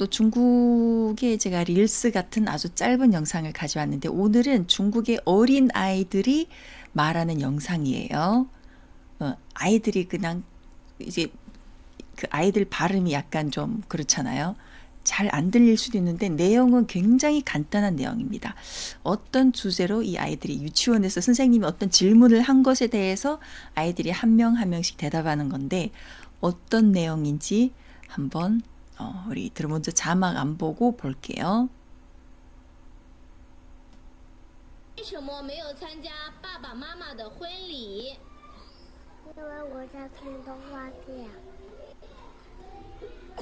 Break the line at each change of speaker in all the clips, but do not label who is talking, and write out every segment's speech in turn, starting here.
또 중국에 제가 릴스 같은 아주 짧은 영상을 가져왔는데 오늘은 중국의 어린 아이들이 말하는 영상이에요. 아이들이 그냥 이제 그 아이들 발음이 약간 좀 그렇잖아요. 잘 안 들릴 수도 있는데 내용은 굉장히 간단한 내용입니다. 어떤 주제로 이 아이들이 유치원에서 선생님이 어떤 질문을 한 것에 대해서 아이들이 한 명 한 명씩 대답하는 건데 어떤 내용인지 한번 우리 먼저 자막 안 보고 볼게요.
为什么没有参加爸爸妈妈的婚礼？
因为我在看动画片。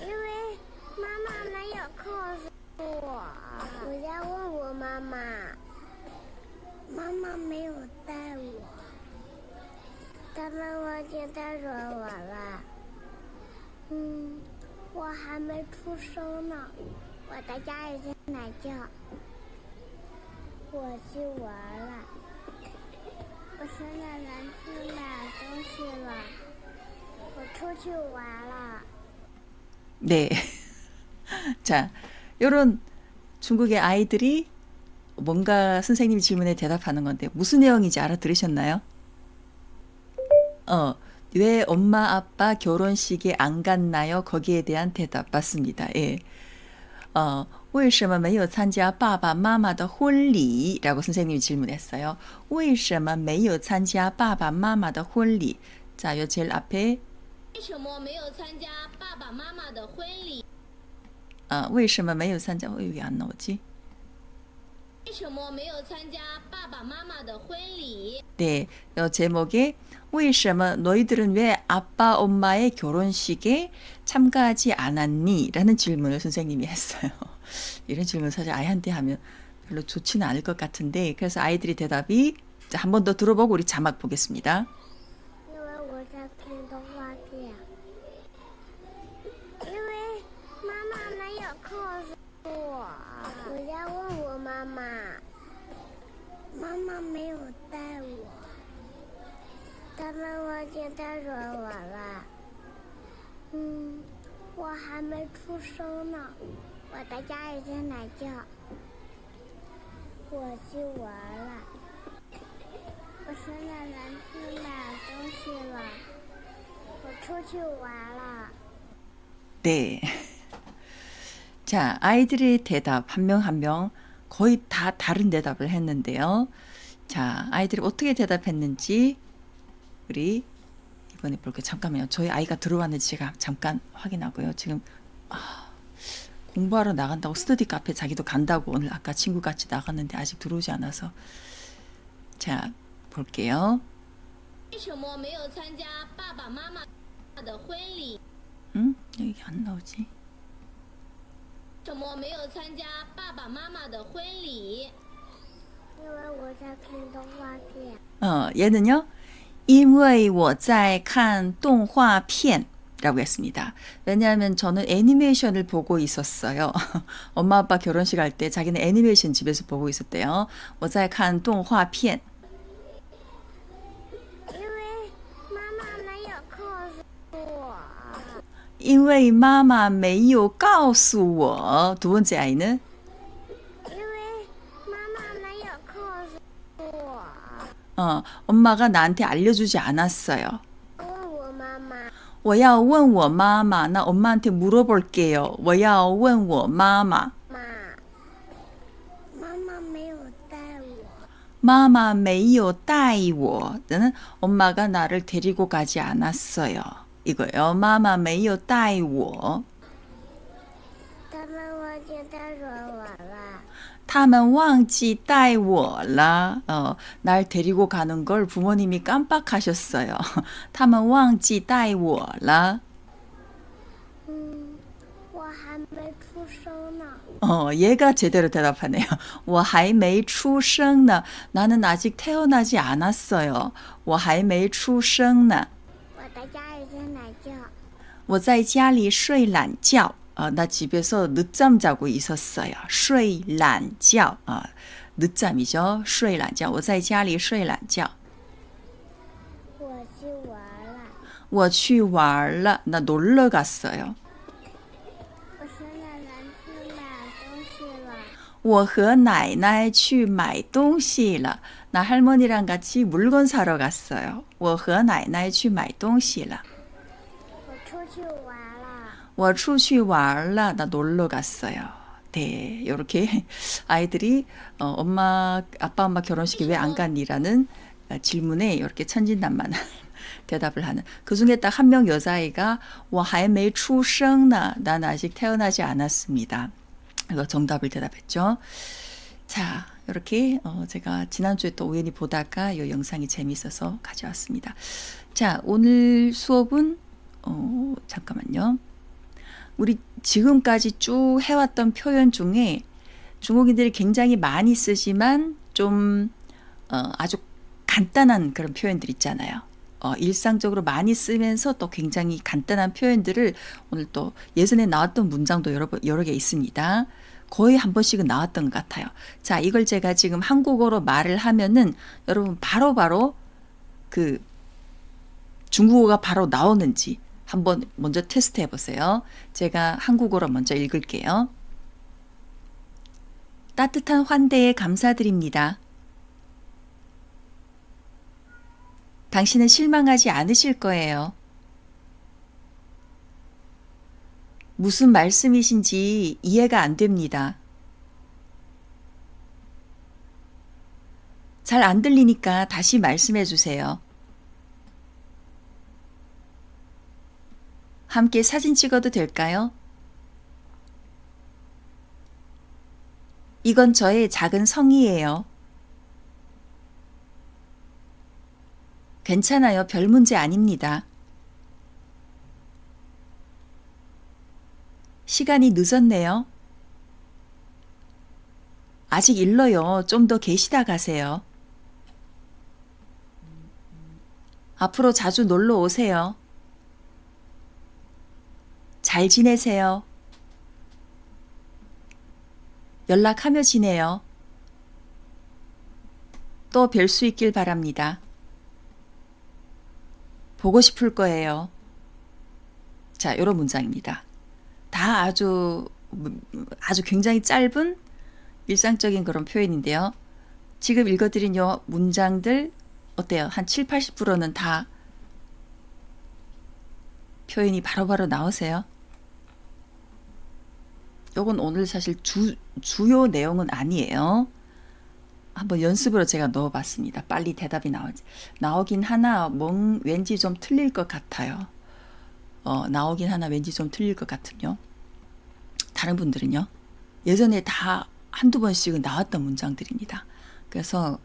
因为妈妈没有告诉我，我在问我妈妈，妈妈没有带我，他们忘记带着我了。我还没出生呢，我在家里在奶觉。我去玩了，我现在能去买东西了，我出去玩了。
네. 자, 요런 중국의 아이들이 뭔가 선생님 질문에 대답하는 건데 무슨 내용인지 알아들으셨나요? 왜 엄마 아빠 결혼식에 안 갔나요? 거기에 대한 대답 맞습니다. 예. 为什么没有参加爸爸妈妈的婚礼? 라고 선생님이 질문했어요. 为什么没有参加爸爸妈妈的婚礼? 자, 요 제일 앞에
为什么没有参加爸爸妈妈的婚礼？
为什么没有参加? 왜 안 나오지?
为什么没有参加爸爸妈妈的婚礼？
네, 요 제목에 为什么 너희들은 왜 아빠 엄마의 결혼식에 참가하지 않았니? 라는 질문을 선생님이 했어요. 이런 질문 사실 아이한테 하면 별로 좋지는 않을 것 같은데 그래서 아이들이 대답이 한 번 더 들어보고 우리 자막 보겠습니다.
因为我在看动画片。因为妈妈没有告诉我，我在问我妈妈，妈妈没有带我，他们忘记带着我了。我还没出生呢，我在家里在奶觉。我去玩了，我现在能去买东西了，我出去玩了。
네. 자, 아이들의 대답 한 명 한 명 거의 다 다른 대답을 했는데요. 자, 아이들이 어떻게 대답했는지 우리 이번에 볼게요. 잠깐만요. 저희 아이가 들어왔는지 제가 잠깐 확인하고요. 지금 공부하러 나간다고 스터디 카페 자기도 간다고 오늘 아까 친구 같이 나갔는데 아직 들어오지 않아서 자, 볼게요.
为什么没有参加爸爸妈妈的婚礼？
여기 안 나오지?
为什么没有参加爸爸妈妈的婚礼？
因为我在看动画片。
얘는요. 因为我在看动画片 라고 했습니다. 왜냐하면 저는 애니메이션을 보고 있었어요. 엄마 아빠 결혼식 할 때 자기는 애니메이션 집에서 보고 있었대요. 我在看动画片
因为妈妈没有告诉我。
因为妈妈没有告诉我 두 번째 아이는
因为妈妈没有告诉我。
엄마가 나한테 알려주지 않았어요.
问我妈妈。
我要问我妈妈 나 엄마한테 물어볼게요. 我要问我妈妈
妈妈没有带我。
妈妈没有带我 는 엄마가 나를 데리고 가지 않았어요. 이거예요. 妈妈没有带我
他们忘记带着我了。
他们忘记带我了 날 데리고 가는 걸 부모님이 깜빡하셨어요. 他们忘记带我了
我还没出生呢。
얘가 제대로 대답하네요. 我还没出生呢 나는 아직 태어나지 않았어요. 我还没出生呢
我在家里在奶觉。
我在家里睡懒觉 나 집에서 늦잠 자고 있었어요. 睡懒觉 늦잠이죠. 睡懒觉我在家里睡懒觉
我去玩了。
我去玩了 나 놀러 갔어요.
我现在能去买东西了。
我和奶奶去买东西了. 나 할머니랑 같이 물건 사러 갔어요. 我和奶奶去买东西了.
我出去玩了。
我出去玩了. 나 놀러 갔어요. 네, 이렇게 아이들이 아빠 엄마 결혼식에 왜 안 갔니라는 질문에 이렇게 천진난만한 대답을 하는. 그 중에 딱 한 명 여자아이가 我还没出生呢. 난 아직 태어나지 않았습니다. 이거 정답을 대답했죠. 자, 이렇게 제가 지난주에 또 우연히 보다가 이 영상이 재미있어서 가져왔습니다. 자, 오늘 수업은 잠깐만요. 우리 지금까지 쭉 해왔던 표현 중에 중국인들이 굉장히 많이 쓰지만 좀 아주 간단한 그런 표현들 있잖아요. 일상적으로 많이 쓰면서 또 굉장히 간단한 표현들을 오늘 또 예전에 나왔던 문장도 여러 개 있습니다. 거의 한 번씩은 나왔던 것 같아요. 자, 이걸 제가 지금 한국어로 말을 하면은 여러분 바로바로 그 중국어가 바로 나오는지 한번 먼저 테스트 해보세요. 제가 한국어로 먼저 읽을게요. 따뜻한 환대에 감사드립니다. 당신은 실망하지 않으실 거예요. 무슨 말씀이신지 이해가 안 됩니다. 잘 안 들리니까 다시 말씀해 주세요. 함께 사진 찍어도 될까요? 이건 저의 작은 성의예요. 괜찮아요. 별 문제 아닙니다. 시간이 늦었네요. 아직 일러요. 좀 더 계시다 가세요. 앞으로 자주 놀러 오세요. 잘 지내세요. 연락하며 지내요. 또 뵐 수 있길 바랍니다. 보고 싶을 거예요. 자, 이런 문장입니다. 다 아주 굉장히 짧은 일상적인 그런 표현인데요. 지금 읽어드린 요 문장들 어때요? 한 7, 80%는 다 표현이 바로바로 나오세요. 요건 오늘 사실 주요 내용은 아니에요. 한번 연습으로 제가 넣어봤습니다. 빨리 대답이 나오긴 하나 왠지 좀 틀릴 것 같아요. 나오긴 하나 왠지 좀 틀릴 것 같은요. 다른 분들은요. 예전에 다 한두 번씩은 나왔던 문장들입니다. 그래서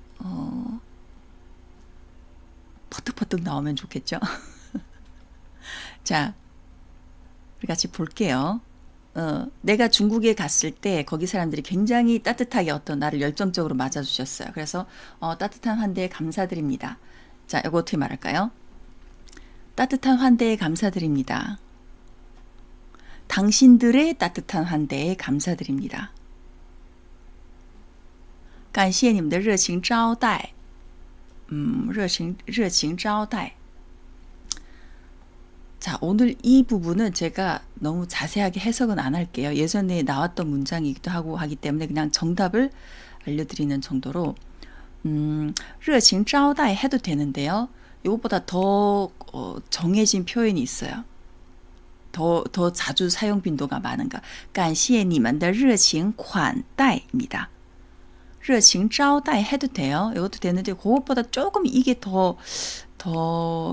퍼뜩퍼뜩 나오면 좋겠죠. 자, 우리 같이 볼게요. 내가 중국에 갔을 때 거기 사람들이 굉장히 따뜻하게 나를 열정적으로 맞아주셨어요. 그래서 따뜻한 환대에 감사드립니다. 자, 이거 어떻게 말할까요? 따뜻한 환대에 감사드립니다. 당신들의 따뜻한 환대에 감사드립니다. 感谢你们的热情招待. 热情招待. 자, 오늘 이 부분은 제가 너무 자세하게 해석은 안 할게요. 예전에 나왔던 문장이기도 하고 하기 때문에 그냥 정답을 알려드리는 정도로 热情招待 해도 되는데요. 이것보다 더 정해진 표현이 있어요. 더 자주 사용 빈도가 많은가. 感谢你们的热情款待입니다. 热情招待 해도 돼요. 이것도 되는데 그것보다 조금 이게 더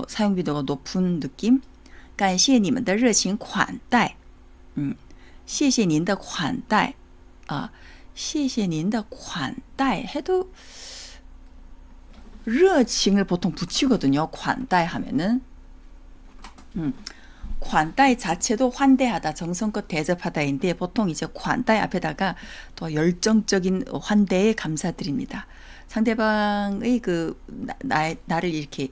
사용 빈도가 높은 느낌. 感谢你们的热情款待. 谢谢您的款待. 谢谢您的款待 해도 热情을 보통 붙이거든요. 款待 하면은. 款待 자체도 환대하다, 정성껏 대접하다인데 보통 이제 款待 앞에다가 더 열정적인 환대에 감사드립니다. 상대방의 나를 이렇게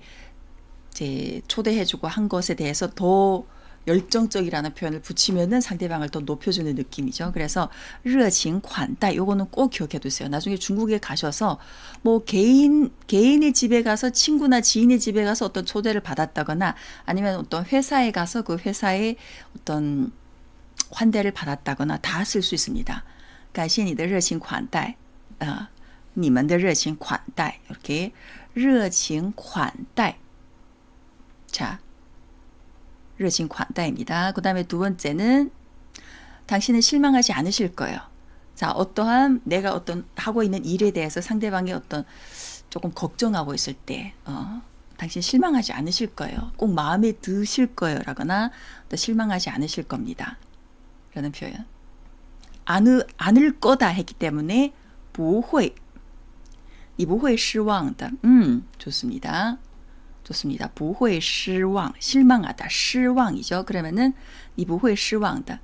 이제 초대해주고 한 것에 대해서 더 열정적이라는 표현을 붙이면은 상대방을 더 높여주는 느낌이죠. 그래서 热情款待 요거는 꼭 기억해 두세요. 나중에 중국에 가셔서 뭐 개인의 집에 가서 친구나 지인의 집에 가서 어떤 초대를 받았다거나 아니면 어떤 회사에 가서 그 회사의 어떤 환대를 받았다거나 다 쓸 수 있습니다. 感谢你的热情款待. 你们的热情款待. 이렇게 热情款待. 자, 热情款待입니다. 그 다음에 두 번째는 당신은 실망하지 않으실 거예요. 자, 어떠한 내가 어떤 하고 있는 일에 대해서 상대방이 어떤 조금 걱정하고 있을 때 당신 실망하지 않으실 거예요. 꼭 마음에 드실 거예요. 라거나 또 실망하지 않으실 겁니다. 라는 표현. 않을 거다 했기 때문에 不会. 你不会失望的. 좋습니다. 좋습니다. 不会失望. 실망하다. 失望이죠. 그러면은 你不会失望的.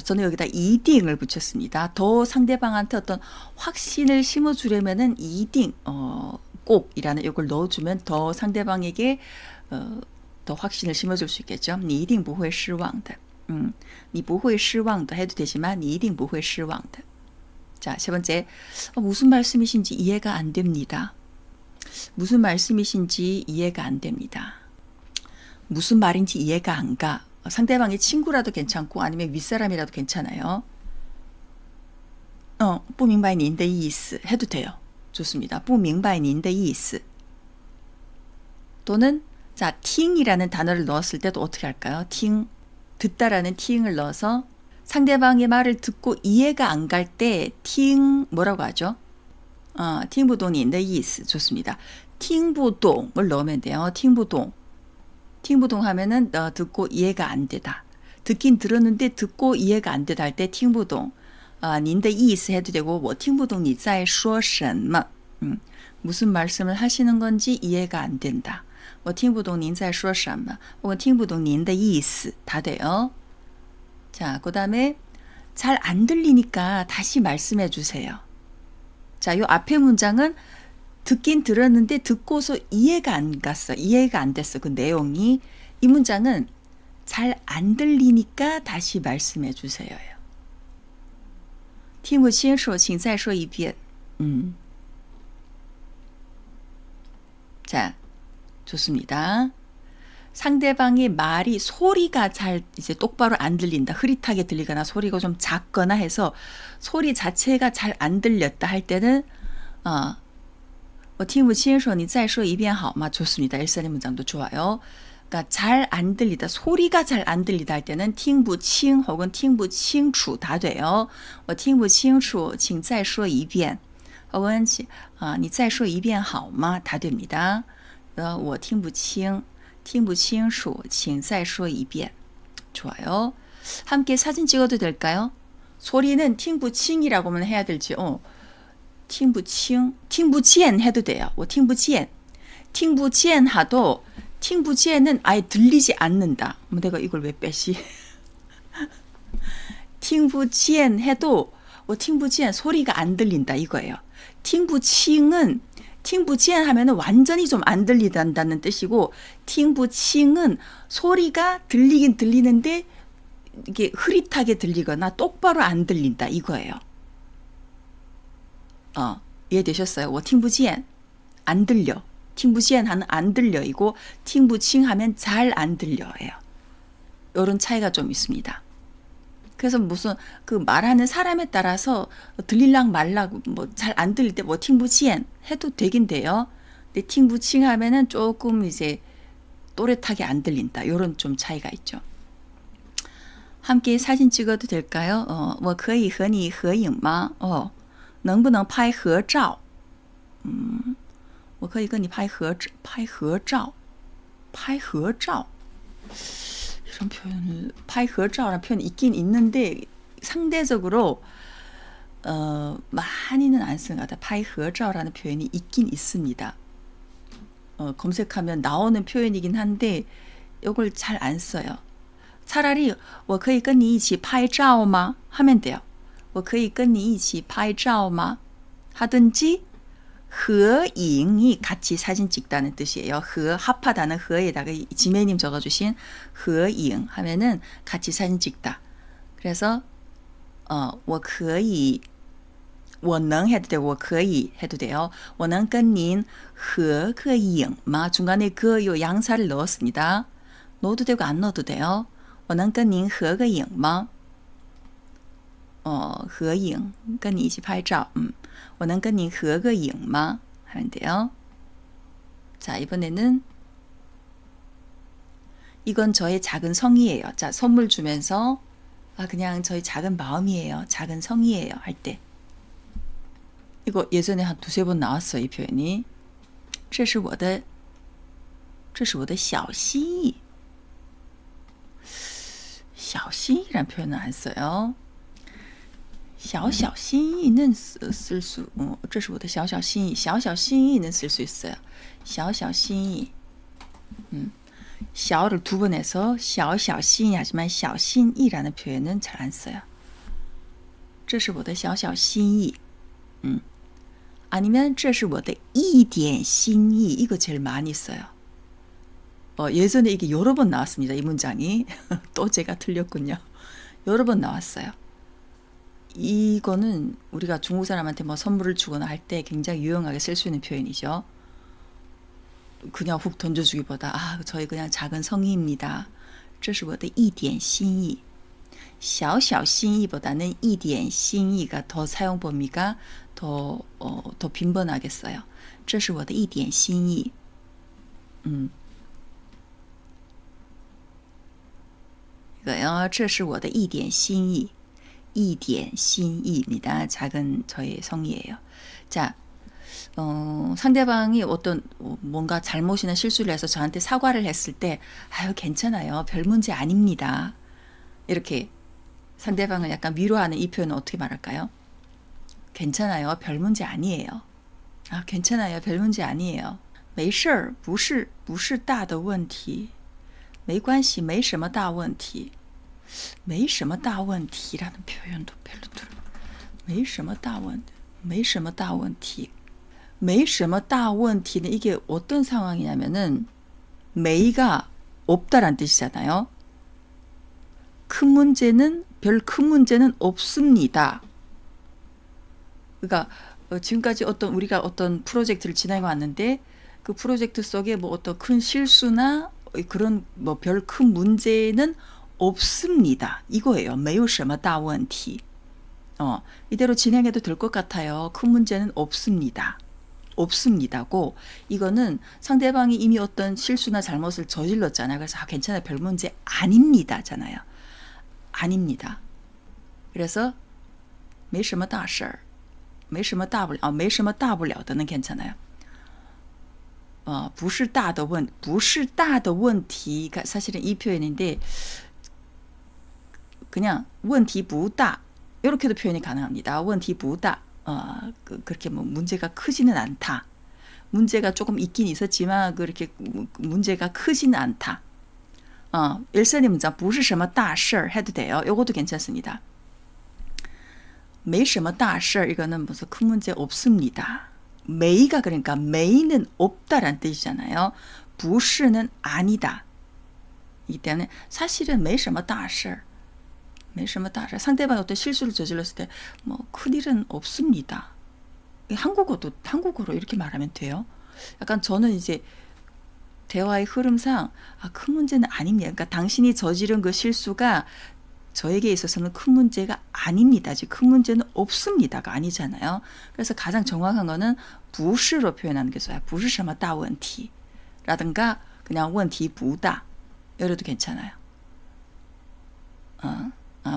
저는 여기다 一定을 붙였습니다. 더 상대방한테 어떤 확신을 심어주려면은 一定 꼭이라는 이걸 넣어주면 더 상대방에게 더 확신을 심어줄 수 있겠죠. 你一定不会失望的. 你不会失望的 해도 되지만 你一定不会失望的. 자, 세 번째. 무슨 말씀이신지 이해가 안 됩니다. 무슨 말씀이신지 이해가 안 됩니다. 무슨 말인지 이해가 안 가. 상대방의 친구라도 괜찮고 아니면 윗사람이라도 괜찮아요. 不明白您的意思 해도 돼요. 좋습니다. 不明白您的意思. 또는 자, 팅이라는 단어를 넣었을 때도 어떻게 할까요? 팅, 듣다라는 팅을 넣어서 상대방의 말을 듣고 이해가 안 갈 때 팅 뭐라고 하죠? 听不懂您的意思. 좋습니다. 听不懂을 넣으면 돼요. 听不懂. 听不懂 하면은 듣고 이해가 안 되다. 듣긴 들었는데 듣고 이해가 안 되다 할 때 听不懂. 您的意思 해도 되고 我听不懂你在说什么. 무슨 말씀을 하시는 건지 이해가 안 된다. 我听不懂您在说什么. 혹은 听不懂您的意思. 다 돼요. 자, 그 다음에 잘 안 들리니까 다시 말씀해 주세요. 자, 요 앞에 문장은 듣긴 들었는데 듣고서 이해가 안 갔어. 이해가 안 됐어. 그 내용이. 이 문장은 잘 안 들리니까 다시 말씀해 주세요. 听不清楚请再说一遍. 자, 좋습니다. 상대방의 말이 소리가 잘 이제 똑바로 안 들린다. 흐릿하게 들리거나 소리가 좀 작거나 해서 소리 자체가 잘 안 들렸다 할 때는 我听不清楚你再说一遍好吗? 좋습니다. 일선의 문장도 좋아요. 그러니까 잘 안 들리다. 소리가 잘 안 들리다 할 때는 听不清 혹은 听不清楚 다 돼요. 我听不清楚请再说一遍 혹은 你再说一遍好吗? 다 됩니다. 我听不清听不清楚请再说一遍. 좋아요. 함께 사진 찍어도 될까요? 소리는 听不清이라고만 해야 될지 听不清听不见 해도 돼요. 我听不见听不见 하도 听不见은 아예 들리지 않는다. 내가 이걸 왜 빼시? 听不见 해도 我听不见 소리가 안 들린다 이거예요. 听不清은 听不见 하면은 완전히 좀 안 들린다는 뜻이고 听不清은 소리가 들리긴 들리는데 이게 흐릿하게 들리거나 똑바로 안 들린다 이거예요. 이해되셨어요? 我听不见 안 들려. 听不见 하는 안 들려이고 听不清 하면 잘 안 들려예요. 이런 차이가 좀 있습니다. 그래서 무슨 그 말하는 사람에 따라서 들릴랑 말랑 뭐 잘 안 들릴 때 뭐 听不见 해도 되긴 돼요. 근데 听不清 하면은 조금 이제 또렷하게 안 들린다. 이런 좀 차이가 있죠. 함께 사진 찍어도 될까요? 我可以和你合影吗? 能不能拍合照? 我可以跟你拍合照. 拍合照. 이런 표현을 拍合照라는 표현이 있긴 있는데 상대적으로 많이는 안 쓰는 것 같아요. 拍合照라는 표현이 있긴 있습니다. 검색하면 나오는 표현이긴 한데 이걸 잘 안 써요. 차라리 我可以跟你一起拍照吗? 하면 돼요. 我可以跟你一起拍照吗? 하든지 合影이 같이 사진 찍다는 뜻이에요. 合 합하다는 合에다가 지매님 적어주신 合影 하면은 같이 사진 찍다. 그래서 我可以我能 해도 되고 我可以 해도 돼요. 我能跟您合个影吗? 중간에 그 요 양사를 넣었습니다. 넣어도 되고 안 넣어도 돼요. 我能跟您合个影吗?合影跟你一起拍照我能跟你合个影吗? 하면 돼요. 자, 이번에는 이건 저의 작은 성의예요. 자, 선물 주면서 그냥 저희 작은 마음이에요. 작은 성의예요. 할 때. 이거 예전에 한 두세 번 나왔어요. 이 표현이. 这是我的小心意. 小心意라는 표현은 안 써요. 小小心意는 쓸 수, 这是我的小小心意. 小小心意는 쓸 수 있어요. 小小心意. 小를 두 번 해서 小小心意 하지만 小心意라는 표현은 잘 안 써요. 这是我的小小心意. 아니면 这是我的一点心意. 이거 제일 많이 써요. 예전에 이게 여러 번 나왔습니다. 이 문장이. 또 제가 틀렸군요. 여러 번 나왔어요. 이거는 우리가 중국 사람한테 뭐 선물을 주거나 할 때 굉장히 유용하게 쓸 수 있는 표현이죠. 그냥 훅 던져주기보다 저희 그냥 작은 성의입니다. 这是我的一点心意. 小小心意보다는 一点心意가 더 사용 범위가 더 빈번하겠어요. 这是我的一点心意. 이거요. 这是我的一点心意. 一点心意입니다. 작은 저의 성의예요. 자, 상대방이 어떤 뭔가 잘못이나 실수를 해서 저한테 사과를 했을 때 괜찮아요. 별 문제 아닙니다. 이렇게 상대방을 약간 위로하는 이 표현은 어떻게 말할까요? 괜찮아요. 별 문제 아니에요. 괜찮아요. 별 문제 아니에요. 没事不是大的问题没关系没什么大问题没什么大问题라는 표현도 별로 들어. 没什么大问题 没什么大问题는 이게 어떤 상황이냐면은 没가 없다란 뜻이잖아요. 별 큰 문제는 없습니다. 그러니까 지금까지 우리가 어떤 프로젝트를 진행해 왔는데 그 프로젝트 속에 뭐 어떤 큰 실수나 그런 뭐 별 큰 문제는 없습니다. 이거예요. 没有什么大问题. 이대로 진행해도 될 것 같아요. 큰 문제는 없습니다. 없습니다고. 이거는 상대방이 이미 어떤 실수나 잘못을 저질렀잖아요. 그래서 괜찮아요. 별 문제 아닙니다잖아요. 아닙니다. 그래서 没什么大事儿没什么大不了的는 괜찮아요. 不是大的问题가 사실은 이 표현인데 그냥 问题不大 이렇게도 표현이 가능합니다. 问题不大 그렇게 뭐 문제가 크지는 않다. 문제가 조금 있긴 있었지만 그렇게 문제가 크지는 않다. 일선의 문장 不是什么大事儿 해도 돼요. 요것도 괜찮습니다. 没什么大事儿 이거는 무슨 큰 문제 없습니다. 没가 그러니까 没는 없다란 뜻이잖아요. 不是는 아니다. 이기 때문에 사실은 没什么大事儿 상대방이 어떤 실수를 저질렀을 때 뭐 큰일은 없습니다. 한국어로 이렇게 말하면 돼요. 약간 저는 이제 대화의 흐름상 큰 문제는 아닙니다. 그러니까 당신이 저지른 그 실수가 저에게 있어서는 큰 문제가 아닙니다. 즉 큰 문제는 없습니다가 아니잖아요. 그래서 가장 정확한 거는 不是로 표현하는 게 좋아요. 不是什么大问题 라든가 그냥 问题不大 이래도 괜찮아요.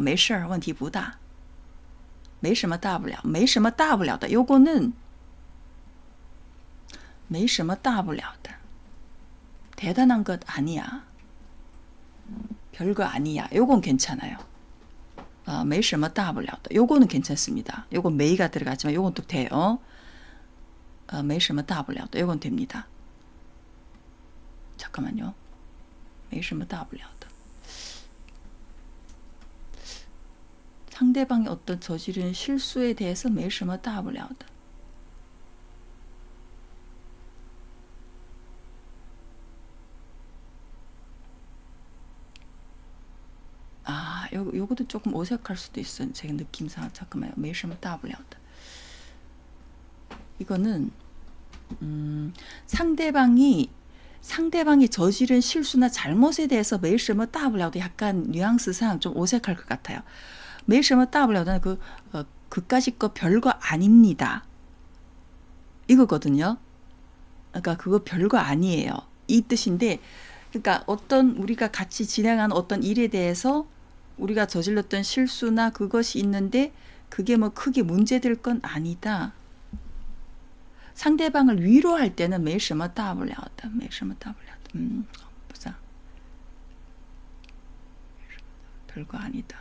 没事问题不大没什么大不了没什么大不了的 요거는 没什么大不了的 대단한 것 아니야. 별거 아니야. 요건 괜찮아요. 没什么大不了的 요거는 괜찮습니다. 요건 没가 들어가지만 요건 또 돼요. 没什么大不了的 요건 됩니다. 잠깐만요. 没什么大不了的 상대방이 어떤 저지른 실수에 대해서 没什么大不了的 요것도 조금 어색할 수도 있어요. 제 느낌상. 잠깐만요. 没什么大不了的 이거는 상대방이 저지른 실수나 잘못에 대해서 没什么大不了的 약간 뉘앙스상 좀 어색할 것 같아요. 没什么大不了的그까짓 거 별거 아닙니다. 이거거든요. 그러니까 그거 별거 아니에요. 이 뜻인데, 그러니까 어떤 우리가 같이 진행하는 어떤 일에 대해서 우리가 저질렀던 실수나 그것이 있는데 그게 뭐 크게 문제될 건 아니다. 상대방을 위로할 때는 没什么大不了的,没什么大不了的. 보자. 별거 아니다.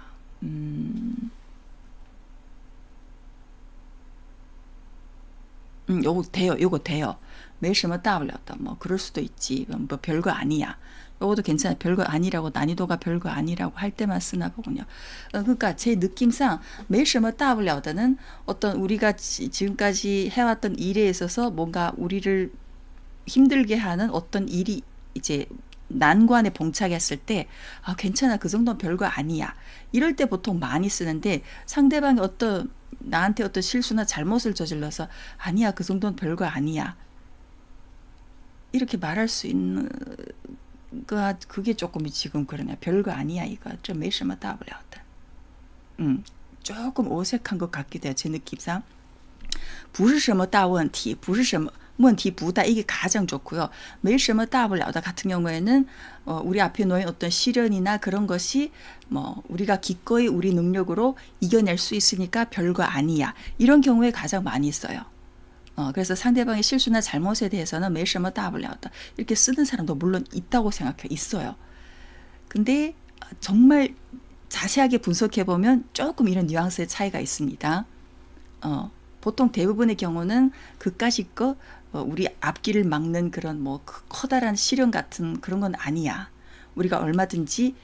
요거 돼요. 요거 돼요. 没什么大不了的. 뭐 그럴 수도 있지. 뭐 별거 아니야. 요것도 괜찮아요. 별거 아니라고, 난이도가 별거 아니라고 할 때만 쓰나 보군요. 그러니까 제 느낌상 没什么大不了的는 어떤 우리가 지금까지 해왔던 일에 있어서 뭔가 우리를 힘들게 하는 어떤 일이 이제 난관에 봉착했을 때, 아, 괜찮아. 그 정도는 별거 아니야. 이럴 때 보통 많이 쓰는데, 상대방이 나한테 어떤 실수나 잘못을 저질러서, 아니야. 그 정도는 별거 아니야. 이렇게 말할 수 있는, 그게 조금 지금 그러네. 별거 아니야. 이거. 좀 没什么大不了的. 조금 어색한 것 같기도 해요. 제 느낌상. 不是什么大问题,不是什么问题不大. 이게 가장 좋고요. 没什么大不了的 같은 경우에는 우리 앞에 놓인 어떤 시련이나 그런 것이 뭐 우리가 기꺼이 우리 능력으로 이겨낼 수 있으니까 별거 아니야. 이런 경우에 가장 많이 써요. 그래서 상대방의 실수나 잘못에 대해서는 没什么大不了的 이렇게 쓰는 사람도 물론 있다고 생각해요. 있어요. 근데 정말 자세하게 분석해 보면 조금 이런 뉘앙스의 차이가 있습니다. 보통 대부분의 경우는 그까짓 거 우리 앞길을 막는 그런 뭐 커다란 시련 같은 그런 건 아니야. 우리가 얼마든지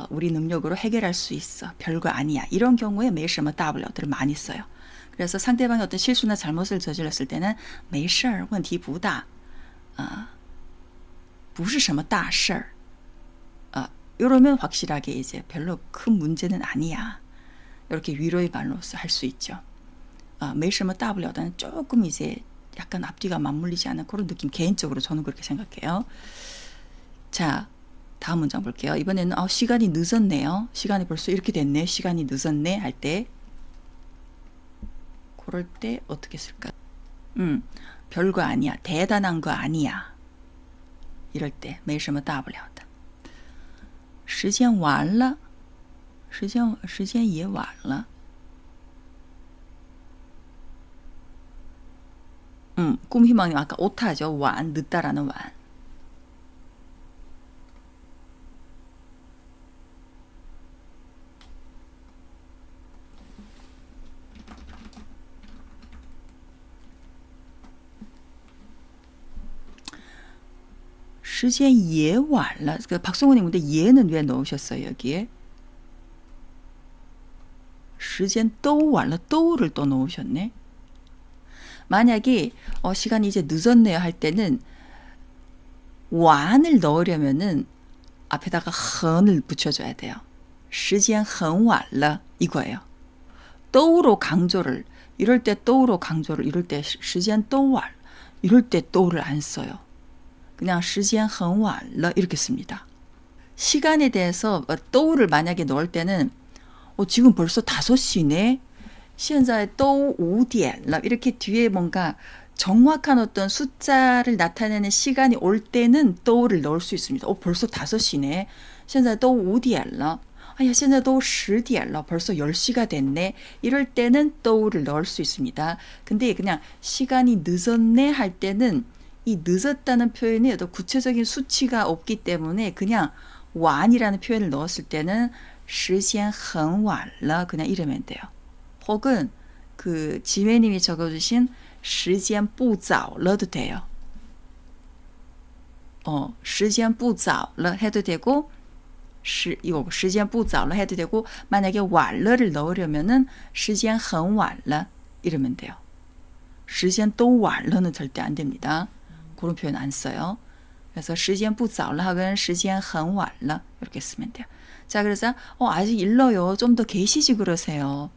우리 능력으로 해결할 수 있어. 별거 아니야. 이런 경우에 没什么大不了的를 많이 써요. 그래서 상대방이 어떤 실수나 잘못을 저질렀을 때는 没事儿,问题不大. 不是什么大事儿. 이러면 확실하게 이제 별로 큰 문제는 아니야. 이렇게 위로의 말로서 할 수 있죠. 没什么大不了的는 조금 이제 약간 앞뒤가 맞물리지 않은 그런 느낌. 개인적으로 저는 그렇게 생각해요. 자, 다음 문장 볼게요. 이번에는 시간이 늦었네요. 시간이 벌써 이렇게 됐네. 시간이 늦었네 할 때, 그럴 때 어떻게 쓸까? 별거 아니야. 대단한 거 아니야. 이럴 때 没什么大不了的. 时间晚了. 时间也晚了. 꿈희망님 아까 오타죠. 완, 늦다라는 완. 시간 예 완了. 박성훈님 근데 예는 왜 넣으셨어요 여기에? 시간 또 완了. 또를 또 넣으셨네. 만약에 시간이 이제 늦었네요 할 때는 완을 넣으려면은 앞에다가 很을 붙여줘야 돼요. 时间很晚了 이거예요. 또로 강조를, 이럴 때 또로 강조를, 이럴 때 时间都晚, 이럴 때 또를 안 써요. 그냥 时间很晚了 이렇게 씁니다. 시간에 대해서 또를 만약에 넣을 때는 지금 벌써 5시네. 现在都5点了. 이렇게 뒤에 뭔가 정확한 어떤 숫자를 나타내는 시간이 올 때는 또를 넣을 수 있습니다. 벌써 5시네. 现在都5点了. 야, 现在都10点了. 벌써 10시가 됐네. 이럴 때는 또를 넣을 수 있습니다. 근데 그냥 시간이 늦었네 할 때는 이 늦었다는 표현이 어떤 구체적인 수치가 없기 때문에 그냥 완이라는 표현을 넣었을 때는 时间很晚了 그냥 이러면 돼요. 혹은 그 지혜님이 적어주신 时间不早了도 돼요. 时间不早了 해도 되고, 이거 时间不早了 해도 되고, 만약에 晚了를 넣으려면은 时间很晚了 이러면 돼요. 时间都晚了는 절대 안 됩니다. 그런 표현 안 써요. 그래서 时间不早了 하고는 时间很晚了 이렇게 쓰면 돼요. 자, 그래서 아직 일러요. 좀 더 계시지 그러세요.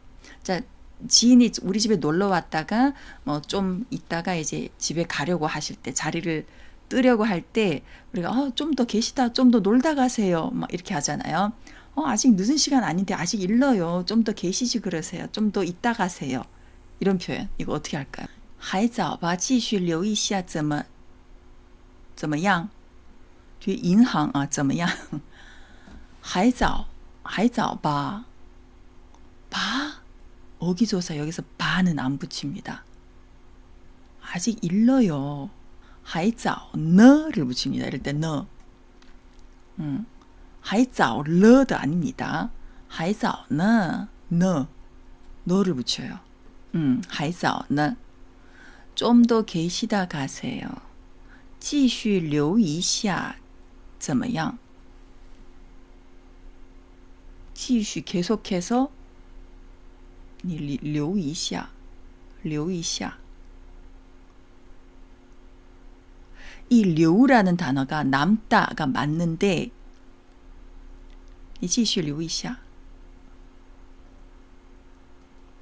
자, 지인이 우리 집에 놀러 왔다가 뭐 좀 있다가 이제 집에 가려고 하실 때, 자리를 뜨려고 할 때 우리가 좀 더 계시다, 좀 더 놀다 가세요 막 이렇게 하잖아요. 아직 늦은 시간 아닌데 아직 일러요. 좀 더 계시지 그러세요. 좀 더 있다 가세요. 이런 표현 이거 어떻게 할까요? 还早吧继续留一下怎么样就银行啊怎么样还早吧 봐 어기조사 여기서 바는 안 붙입니다. 아직 일러요. 还早呢를 붙입니다. 이럴 때 너. 还早了도 아닙니다. 还早呢너를 붙여요. 还早呢 좀 더 계시다 가세요. 继续留一下怎么样继续 계속해서 你留一下이留라는 단어가 남다가 맞는데 你继续留一下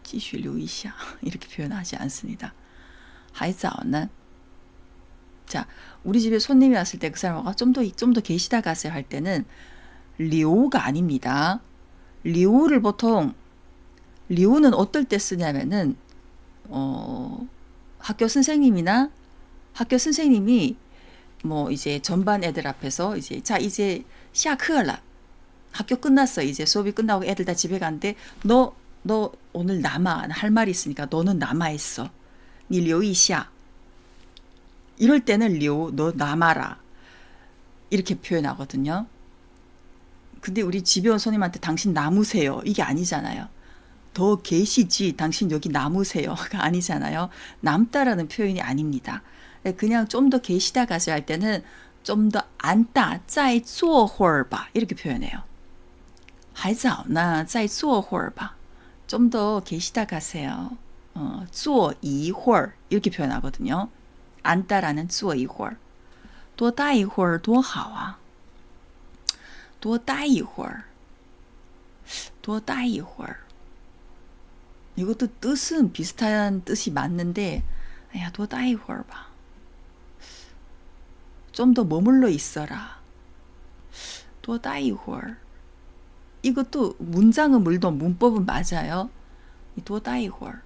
继续留一下 이렇게 표현하지 않습니다. 还早呢 자, 우리 집에 손님이 왔을 때 그 사람과 좀 더 계시다 가세요 할 때는 리오가 아닙니다. 리오를 보통 리오는 어떨 때 쓰냐면은 학교 선생님이 뭐 이제 전반 애들 앞에서 이제 자 이제 下课了 학교 끝났어 이제 수업이 끝나고 애들 다 집에 가는데 너 오늘 남아 할 말이 있으니까 너는 남아 있어. 你留一下 이럴 때는 리오 너 남아라 이렇게 표현하거든요. 근데 우리 집에 온 손님한테 당신 남으세요 이게 아니잖아요. 더 계시지 당신 여기 남으세요가 아니잖아요. 남다라는 표현이 아닙니다. 그냥 좀 더 계시다 가세요 할 때는 좀 더 앉다 再坐会儿吧 이렇게 표현해요. 还早呢再坐会儿吧 좀 더 계시다 가세요. 坐一会儿 이렇게 표현하거든요. 앉다라는 坐一会儿多待一会儿多好啊多待一会儿多待一会儿 이것도 뜻은 비슷한 뜻이 맞는데 야, 多待一会儿吧 좀 더 머물러 있어라 多待一会儿 이것도 문장은 물론 문법은 맞아요. 多待一会儿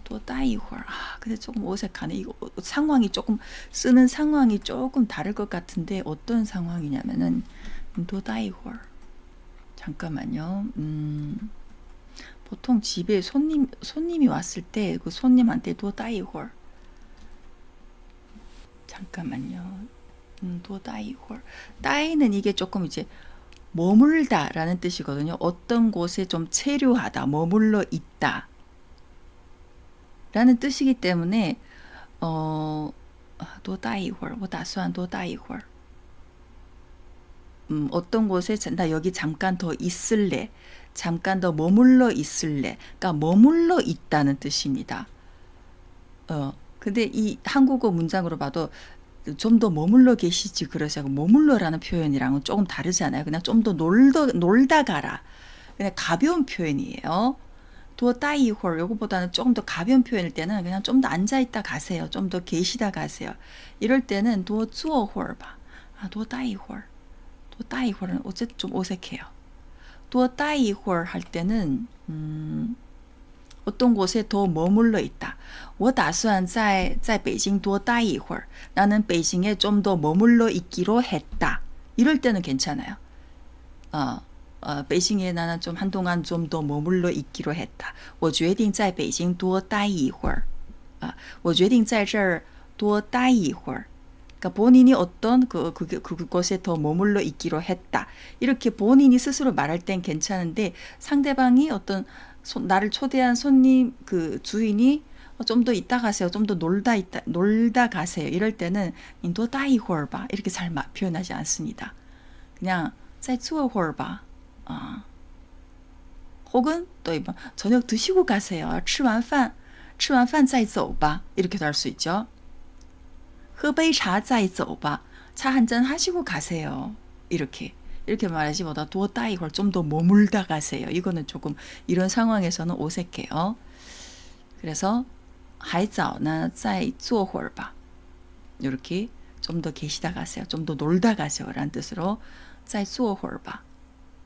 多待一会儿 근데 조금 어색하네. 이거 상황이 조금 쓰는 상황이 조금 다를 것 같은데 어떤 상황이냐면은 多待一会儿 잠깐만요. 보통 집에 손님이 왔을 때 그 손님한테 多待一会儿 잠깐만요. 多待一会儿 待는 이게 조금 이제 머물다라는 뜻이거든요. 어떤 곳에 좀 체류하다, 머물러 있다 라는 뜻이기 때문에 多待一会儿我打算多待一会儿 어떤 곳에 나 여기 잠깐 더 있을래, 잠깐 더 머물러 있을래. 그러니까 머물러 있다는 뜻입니다. 근데 이 한국어 문장으로 봐도 좀 더 머물러 계시지 그러세요. 머물러라는 표현이랑은 조금 다르잖아요. 그냥 좀 더 놀다 가라. 그냥 가벼운 표현이에요. 多待一会儿 요거보다는 조금 더 가벼운 표현일 때는 그냥 좀 더 앉아 있다 가세요. 좀 더 계시다 가세요. 이럴 때는 多坐会儿吧. 多待一会儿. 多待一会儿는 어쨌든 좀 어색해요. 多待一会儿할 때는 어떤 곳에 더 머물러 있다. 我打算在北京多待一会儿. 나는 베이징에 좀 더 머물러 있기로 했다. 이럴 때는 괜찮아요. 베이징에 나는 좀 한동안 좀 더 머물러 있기로 했다. 我决定在北京多待一会儿. 我决定在这儿多待一会儿. 그러니까 본인이 어떤 그곳에 더 머물러 있기로 했다. 이렇게 본인이 스스로 말할 땐 괜찮은데 상대방이 어떤 나를 초대한 손님 그 주인이 좀 더 있다 가세요. 좀 더 놀다 가세요. 이럴 때는 你多待一会儿吧 이렇게 잘 표현하지 않습니다. 그냥 再坐会儿吧. 혹은 또 이번 저녁 드시고 가세요. 吃完饭再走吧 이렇게도 할 수 있죠. 喝杯茶再走吧. 차 한 잔 하시고 가세요. 이렇게 말하지 보다 多待一会儿 좀 더 머물다 가세요. 이거는 조금 이런 상황에서는 어색해요. 그래서 还早呢再坐会儿吧. 이렇게 좀 더 계시다 가세요. 좀 더 놀다 가세요. 라는 뜻으로 再坐会儿吧.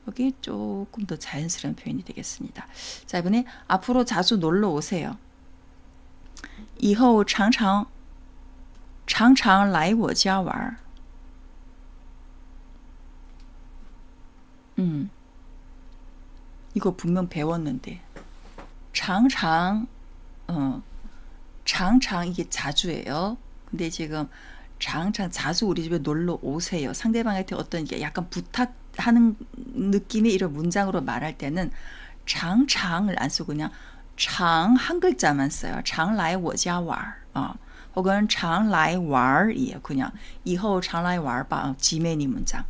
여기 조금 더 자연스러운 표현이 되겠습니다. 자, 이번에 앞으로 자주 놀러 오세요. 以后常常来我家玩. 이거 분명 배웠는데. 常常 常常 이게 자주예요. 근데 지금 常常 자주 우리 집에 놀러 오세요. 상대방한테 어떤 게 약간 부탁하는 느낌의 이런 문장으로 말할 때는 常常을 안 쓰고 그냥 常 한 글자만 써요. 常来我家玩. 혹은 常来玩이에요. 그냥 以后常来玩吧. 지메니 문장.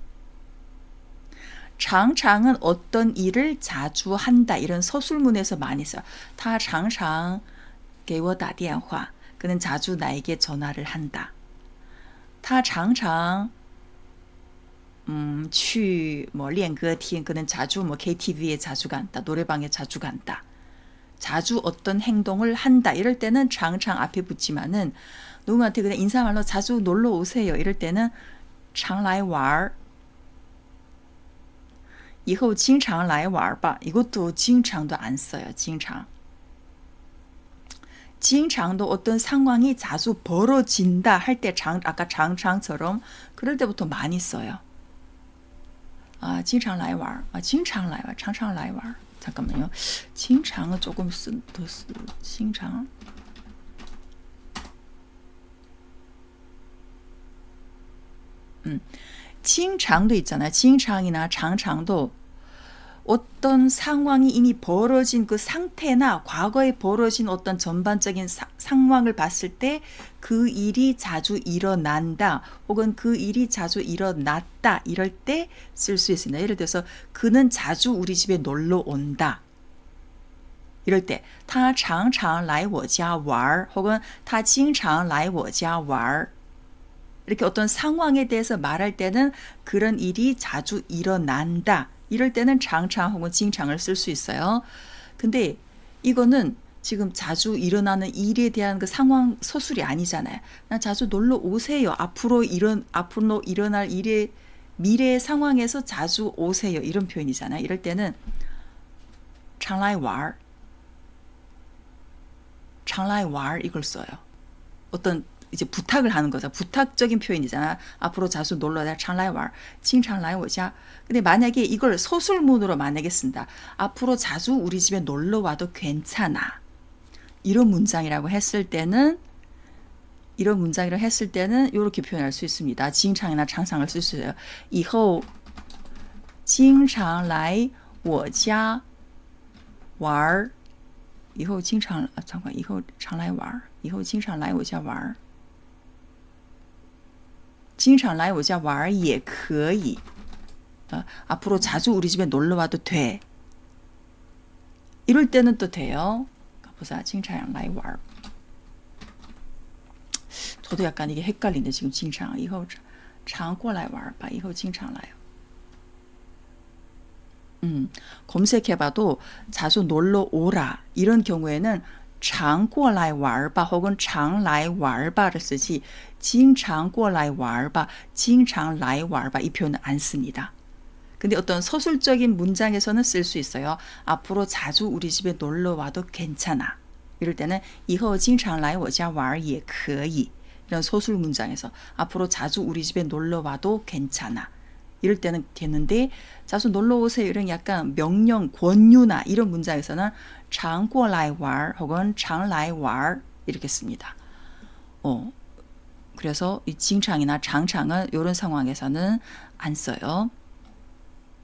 常常은 어떤 일을 자주 한다. 이런 서술문에서 많이 써요. 他常常给我打电话. 그는 자주 나에게 전화를 한다. 他常常去뭐练歌厅. 그는 자주 뭐 KTV에 자주 간다. 노래방에 자주 간다. 자주 어떤 행동을 한다. 이럴 때는 常常 앞에 붙지만은 누구한테 그냥 인사말로 자주 놀러 오세요. 이럴 때는 常来玩. 以后经常来玩吧. 이것도 经常도 안 써요. 经常. 经常도 어떤 상황이 자주 벌어진다 할 때 아까 常常처럼 그럴 때부터 많이 써요. 经常来玩. 经常来玩. 常常来玩. 잠깐만요. 经常은 조금 더 쓰. 经常. 칭창도 있잖아요. 칭창이나 장창도 어떤 상황이 이미 벌어진 그 상태나 과거에 벌어진 어떤 전반적인 상황을 봤을 때 그 일이 자주 일어난다 혹은 그 일이 자주 일어났다 이럴 때 쓸 수 있습니다. 예를 들어서 그는 자주 우리 집에 놀러 온다. 이럴 때 他常常来我家玩 혹은 他经常来我家玩 이렇게 어떤 상황에 대해서 말할 때는 그런 일이 자주 일어난다. 이럴 때는 장창 혹은 징창을 쓸 수 있어요. 근데 이거는 지금 자주 일어나는 일에 대한 그 상황 서술이 아니잖아요. 난 자주 놀러 오세요. 앞으로 일어날 일의 미래의 상황에서 자주 오세요. 이런 표현이잖아요. 이럴 때는 常来玩常来玩 이걸 써요. 어떤 이제 부탁을 하는 거죠. 부탁적인 표현이잖아. 앞으로 자주 놀러 와. 常来玩. 经常来我家. 근데 만약에 이걸 서술문으로 만약에 쓴다. 앞으로 자주 우리 집에 놀러 와도 괜찮아. 이런 문장이라고 했을 때는 이렇게 표현할 수 있습니다. 经常이나 常常을 쓸 수 있어요. 以后经常来我家玩. 以后经常以后常来玩. 以后经常来我家玩. 经常来我家玩也可以. 앞으로 자주 우리 집에 놀러 와도 돼. 이럴 때는 또 돼요. 보자. 经常来玩. 저도 약간 이게 헷갈리네. 지금 经常以后常过来玩吧. 以后经常来. 검색해봐도 자주 놀러 오라. 이런 경우에는 常过来玩吧 혹은 常来玩吧를 쓰지 经常过来玩吧, 经常来玩吧 이 표현은 안 씁니다. 근데 어떤 서술적인 문장에서는 쓸 수 있어요. 앞으로 자주 우리 집에 놀러 와도 괜찮아. 이럴 때는 以后经常来我家玩也可以. 이런 서술 문장에서 앞으로 자주 우리 집에 놀러 와도 괜찮아. 이럴 때는 되는데 자주 놀러 오세요. 이런 약간 명령, 권유나 이런 문장에서는 常过来玩 혹은 常来玩 이렇게 씁니다. 그래서 이 징창이나 장창은 이런 상황에서는 안 써요.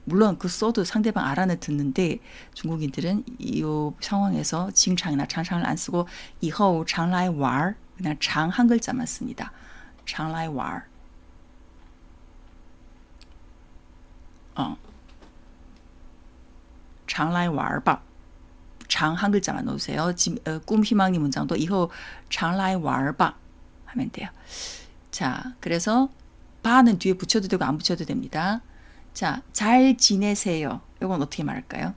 물론 그 써도 상대방 알아는 듣는데 중국인들은 이 상황에서 징창이나 장창을 안 쓰고 以后常来玩 그냥 장 한 글자만 씁니다. 常来玩. 장라이 와르바. 장 한 글자만 넣으세요. 꿈 희망님 문장도 以后 장라이 와르바 하면 돼요. 자, 그래서 바는 뒤에 붙여도 되고 안 붙여도 됩니다. 자, 잘 지내세요. 이건 어떻게 말할까요?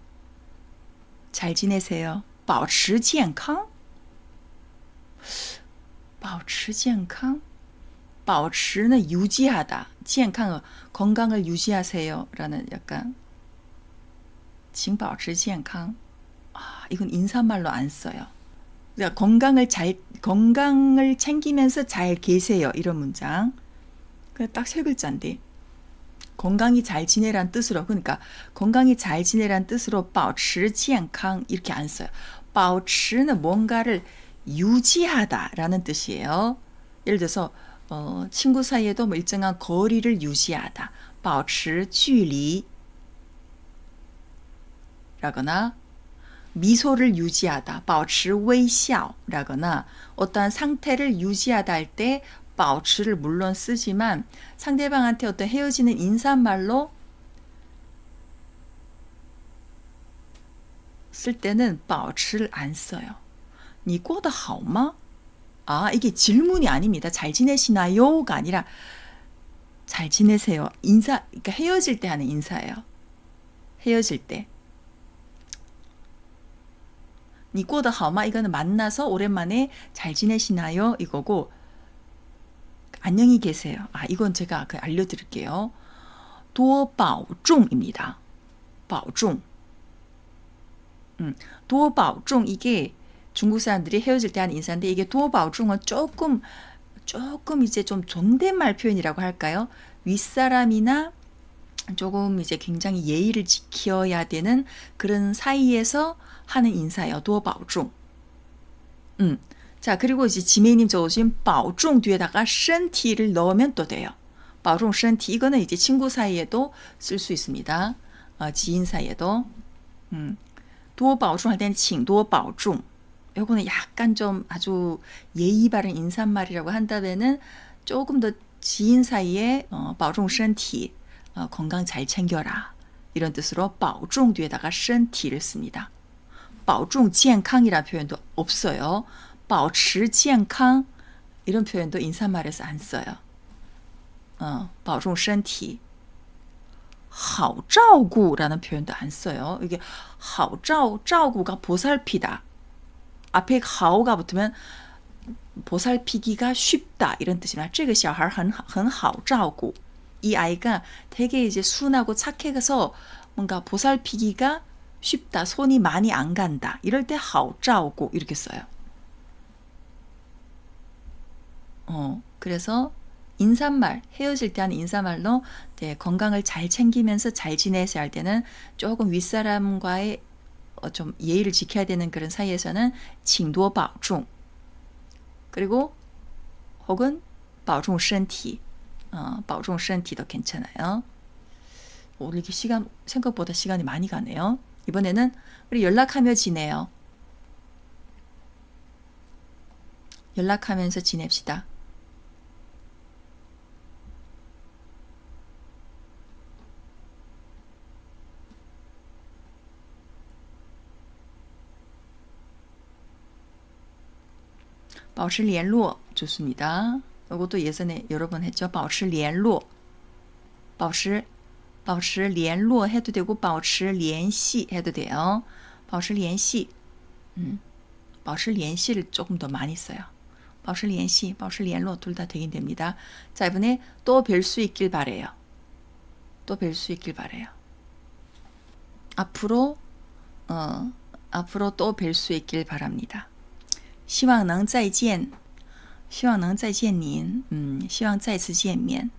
잘 지내세요. 保持健康. 保持健康.保持는 유지하다. 健康 건강을 유지하세요라는 약간 请保持健康. 이건 인사말로 안 써요. 그러니까 건강을 챙기면서 잘 계세요. 이런 문장. 딱 세 글자인데 건강히 잘 지내란 뜻으로 그러니까 건강히 잘 지내란 뜻으로 保持健康 이렇게 안 써요. 保持는 뭔가를 유지하다라는 뜻이에요. 예를 들어서 친구 사이에도 뭐 일정한 거리를 유지하다. 保持距离라거나 미소를 유지하다. 保持微笑라거나 어떠한 상태를 유지하다 할 때 保持를 물론 쓰지만 상대방한테 어떤 헤어지는 인사말로 쓸 때는 保持를 안 써요. 你过得好吗? 이게 질문이 아닙니다. 잘 지내시나요?가 아니라 잘 지내세요. 그러니까 헤어질 때 하는 인사예요. 헤어질 때. 你过得好吗? 이거는 만나서 오랜만에 잘 지내시나요? 이거고 안녕히 계세요. 이건 제가 알려드릴게요. 多保重입니다. 保重. 多保重 이게 중국 사람들이 헤어질 때 하는 인사인데 이게 多保重은 조금 이제 좀 존댓말 표현이라고 할까요? 윗사람이나 조금 이제 굉장히 예의를 지켜야 되는 그런 사이에서 하는 인사예요. 多保重. 자, 그리고 이제 지메이님 적으신 保重 뒤에다가 身体를 넣으면 또 돼요. 保重身体 이거는 이제 친구 사이에도 쓸 수 있습니다. 지인 사이에도. 多保重 할 때는 请多保重. 요거는 약간 좀 아주 예의 바른 인사말이라고 한다면은 조금 더 지인 사이에 保重身体 건강 잘 챙겨라. 이런 뜻으로 保重 뒤에다가 身体를 씁니다. 保重健康이라는 표현도 없어요. 保持健康 이런 표현도 인사말에서 안 써요. 保重身体 好照顾라는 표현도 안 써요. 이게 好照顾가 보살피다. 앞에 好가 붙으면 보살피기가 쉽다 이런 뜻이나 这个小孩很好照顾. 이 아이가 되게 이제 순하고 착해서 뭔가 보살피기가 쉽다. 손이 많이 안 간다. 이럴 때 好照顾 이렇게 써요. 그래서 인사말, 헤어질 때 하는 인사말로 건강을 잘 챙기면서 잘 지내셔야 할 때는 조금 윗사람과의 좀 예의를 지켜야 되는 그런 사이에서는 请多保重 그리고 혹은 保重身体 保重身体도 괜찮아요. 오늘 이렇게 생각보다 시간이 많이 가네요. 이번에는 우리 연락하며 지내요. 연락하면서 지냅시다.保持联络 좋습니다. 이것도 예전에 여러 번 했죠. 保持联络 保持联络 해도 되고 保持联系 해도 돼요. 保持联系 保持联系를 조금 더 많이 써요. 保持联系, 保持联络 둘 다 되긴 됩니다. 자, 이번에 또 뵐 수 있길 바래요. 또 뵐 수 있길 바래요. 앞으로 또 뵐 수 있길 바랍니다. 希望能再见您 希望再次见面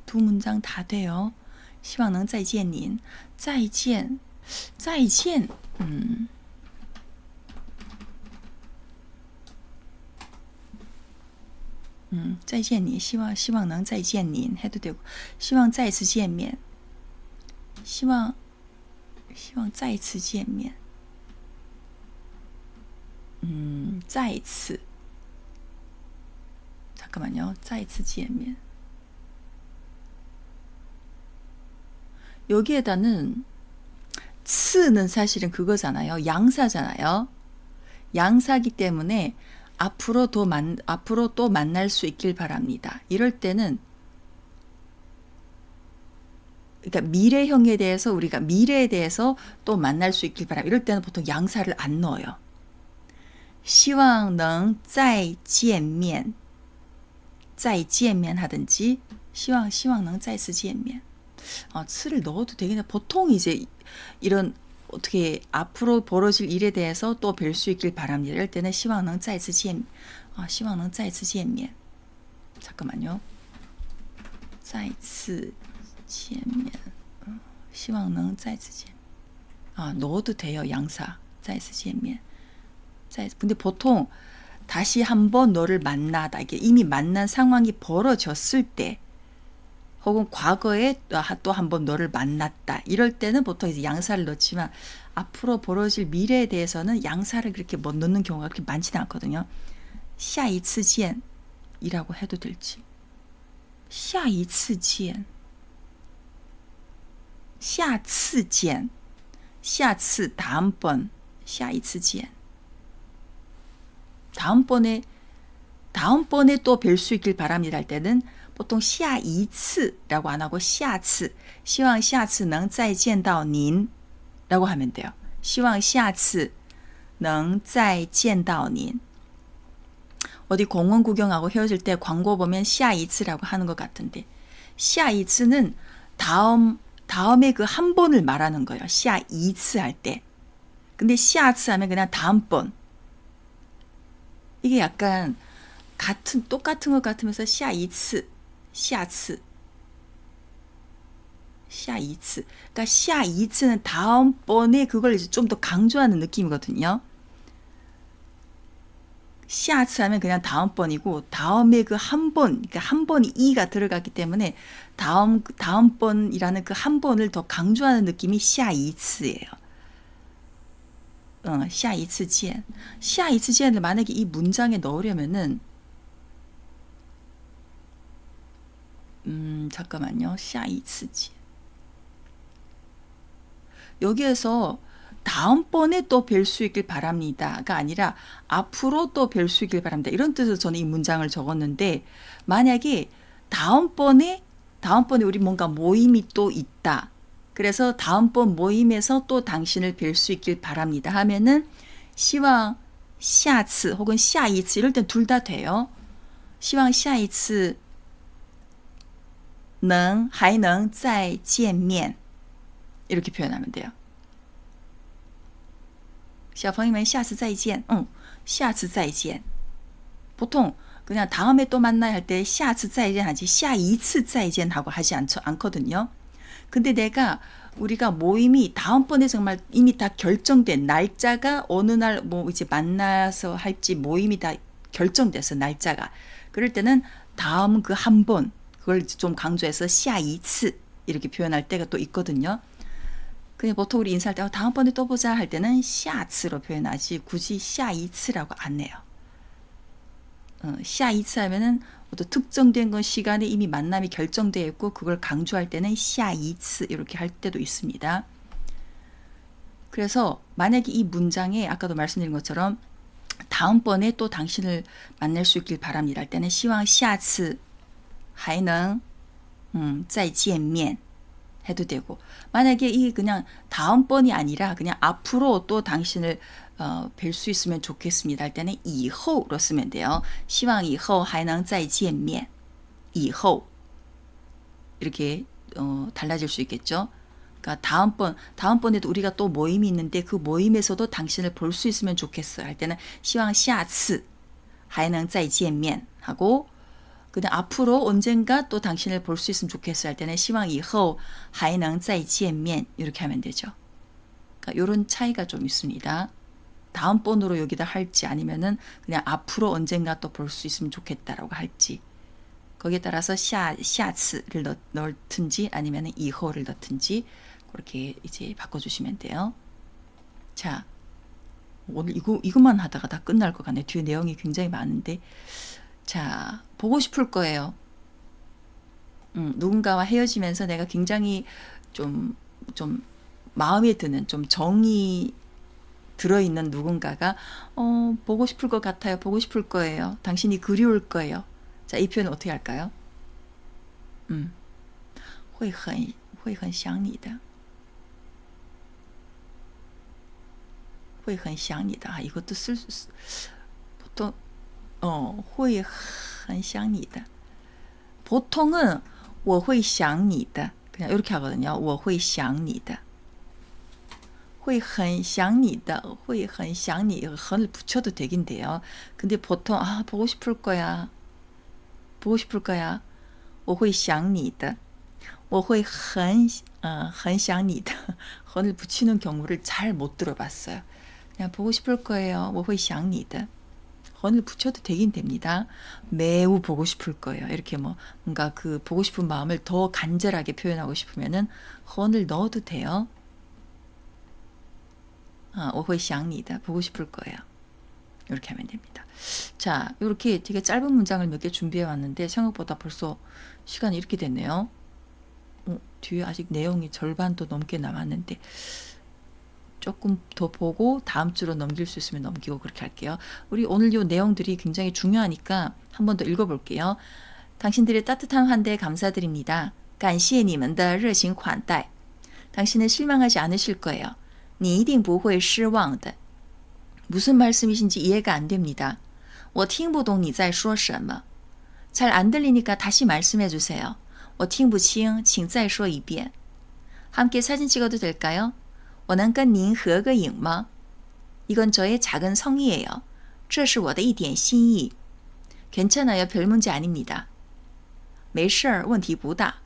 두 문장 다 돼요. 希望能再见您再见再见你希望能再见您 해도 되고 希望再次见面希望再次见面再一次 잠깐만요. 再一次见面 여기에다는 次는 사실은 그거잖아요. 양사잖아요. 양사기 때문에 앞으로 또 만날 수 있길 바랍니다. 이럴 때는 그러니까 미래형에 대해서 우리가 미래에 대해서 또 만날 수 있길 바랍니다. 이럴 때는 보통 양사를 안 넣어요. 希望能再见面再见面하든지 希望能再次见面 츠를 넣어도 되겠네. 보통 이제 이런 어떻게 앞으로 벌어질 일에 대해서 또 뵐 수 있길 바랍니다. 이럴 때는 希望能再次见希望能再次见面 잠깐만요. 再次见面希望能再次见面 넣어도 돼요. 양사 再次见面 근데 보통 다시 한번 너를 만나다 이게 이미 만난 상황이 벌어졌을 때 혹은 과거에 또 한번 너를 만났다 이럴 때는 보통 이제 양사를 넣지만 앞으로 벌어질 미래에 대해서는 양사를 그렇게 못 넣는 경우가 그렇게 많지는 않거든요. 下一次见이라고 해도 될지 下一次见下次见下次다음번 下一次见 다음번에 또 뵐 수 있길 바랍니다 할 때는 보통 下一次라고 안 하고 下次希望下次能再见到您 라고 하면 돼요. 希望下次能再见到您 어디 공원 구경하고 헤어질 때 광고 보면 下一次라고 하는 것 같은데 下一次는 다음에 그 한 번을 말하는 거예요. 下一次할 때. 근데 下次하면 그냥 다음번. 이게 약간 똑같은 것 같으면서 下一次下次下一次 그러니까 下一次는 다음번에 그걸 이제 좀 더 강조하는 느낌이거든요. 下次하면 그냥 다음번이고 다음에 그 한 번, 그러니까 한 번이 이가 들어갔기 때문에 다음번이라는 그 한 번을 더 강조하는 느낌이 下一次예요. 下一次见下一次见을 만약에 이 문장에 넣으려면은 잠깐만요. 下一次见 여기에서 다음번에 또 뵐 수 있길 바랍니다가 아니라 앞으로 또 뵐 수 있길 바랍니다. 이런 뜻으로 저는 이 문장을 적었는데 만약에 다음번에 우리 뭔가 모임이 또 있다. 그래서 다음번 모임에서 또 당신을 뵐 수 있길 바랍니다 하면은 希望下次 혹은 下一次 이럴 땐 둘 다 돼요. 希望下一次还能再见面 이렇게 표현하면 돼요. 小朋友们下次再见. 下次再见. 보통 그냥 다음에 또 만나야 할 때 下次再见 하지 下一次再见 하고 하지 않거든요. 근데 우리가 모임이 다음번에 정말 이미 다 결정된 날짜가 어느 날 뭐 이제 만나서 할지 모임이 다 결정돼서 날짜가 그럴 때는 다음 그 한 번 그걸 좀 강조해서 下一次 이렇게 표현할 때가 또 있거든요. 그냥 보통 우리 인사할 때 다음번에 또 보자 할 때는 下次로 표현하지 굳이 下一次라고 안 해요. 下一次하면은 어떤 특정된 건 시간에 이미 만남이 결정되어 있고 그걸 강조할 때는 下一次 이렇게 할 때도 있습니다. 그래서 만약에 이 문장에 아까도 말씀드린 것처럼 다음번에 또 당신을 만날 수 있길 바랍니다 할 때는 希望下次还能再见面 해도 되고 만약에 이 그냥 다음번이 아니라 그냥 앞으로 또 당신을 뵐 수 있으면 좋겠습니다 할 때는 以后로 쓰면 돼요. 希望以后还能再见面以后 이렇게 달라질 수 있겠죠. 그러니까 다음번에도 우리가 또 모임이 있는데 그 모임에서도 당신을 볼 수 있으면 좋겠어요 할 때는 希望下次还能再见面 하고 그냥 앞으로 언젠가 또 당신을 볼 수 있으면 좋겠어요 할 때는 希望以后还能再见面 이렇게 하면 되죠. 그러니까 이런 차이가 좀 있습니다. 다음번으로 여기다 할지 아니면은 그냥 앞으로 언젠가 또 볼 수 있으면 좋겠다라고 할지 거기에 따라서 下次를 넣든지 아니면은 以后를 넣든지 그렇게 이제 바꿔주시면 돼요. 자, 오늘 이것만 하다가 다 끝날 것 같네. 뒤에 내용이 굉장히 많은데 자, 보고 싶을 거예요. 누군가와 헤어지면서 내가 굉장히 좀 마음에 드는 좀 정이 들어있는 누군가가 보고 싶을 것 같아요. 보고 싶을 거예요. 당신이 그리울 거예요. 자, 이 표현 어떻게 할까요? 会很想你的会很想你的 이것도 보통 会很想你的. 보통은 我会想你的. 그냥 이렇게 하거든요. 我会想你的. 会很想你的, 会很想你, 헌을 붙여도 되긴 돼요. 근데 보통 보고 싶을 거야. 보고 싶을 거야. 我会想你的. 我会很想你的. 헌을 붙이는 경우를 잘 못 들어봤어요. 그냥 보고 싶을 거예요. 我会想你的. 헌을 붙여도 되긴 됩니다. 매우 보고 싶을 거예요. 이렇게 뭔가 그 보고 싶은 마음을 더 간절하게 표현하고 싶으면은 헌을 넣어도 돼요. 我会想你的. 보고 싶을 거예요. 이렇게 하면 됩니다. 자, 이렇게 되게 짧은 문장을 몇 개 준비해 왔는데 생각보다 벌써 시간이 이렇게 됐네요. 뒤에 아직 내용이 절반도 넘게 남았는데 조금 더 보고 다음 주로 넘길 수 있으면 넘기고 그렇게 할게요. 우리 오늘 요 내용들이 굉장히 중요하니까 한 번 더 읽어볼게요. 당신들의 따뜻한 환대에 감사드립니다. 感谢你们的热情款待. 당신은 실망하지 않으실 거예요. 你一定不会失望的. 무슨 말씀이신지 이해가 안 됩니다. 我听不懂你在说什么. 잘 안 들리니까 다시 말씀해 주세요. 我听不清，请再说一遍. 함께 사진 찍어도 될까요? 我能跟您合个影吗? 이건 저의 작은 성의예요. 这是我的一点心意. 괜찮아요. 별 문제 아닙니다. 没事儿，问题不大.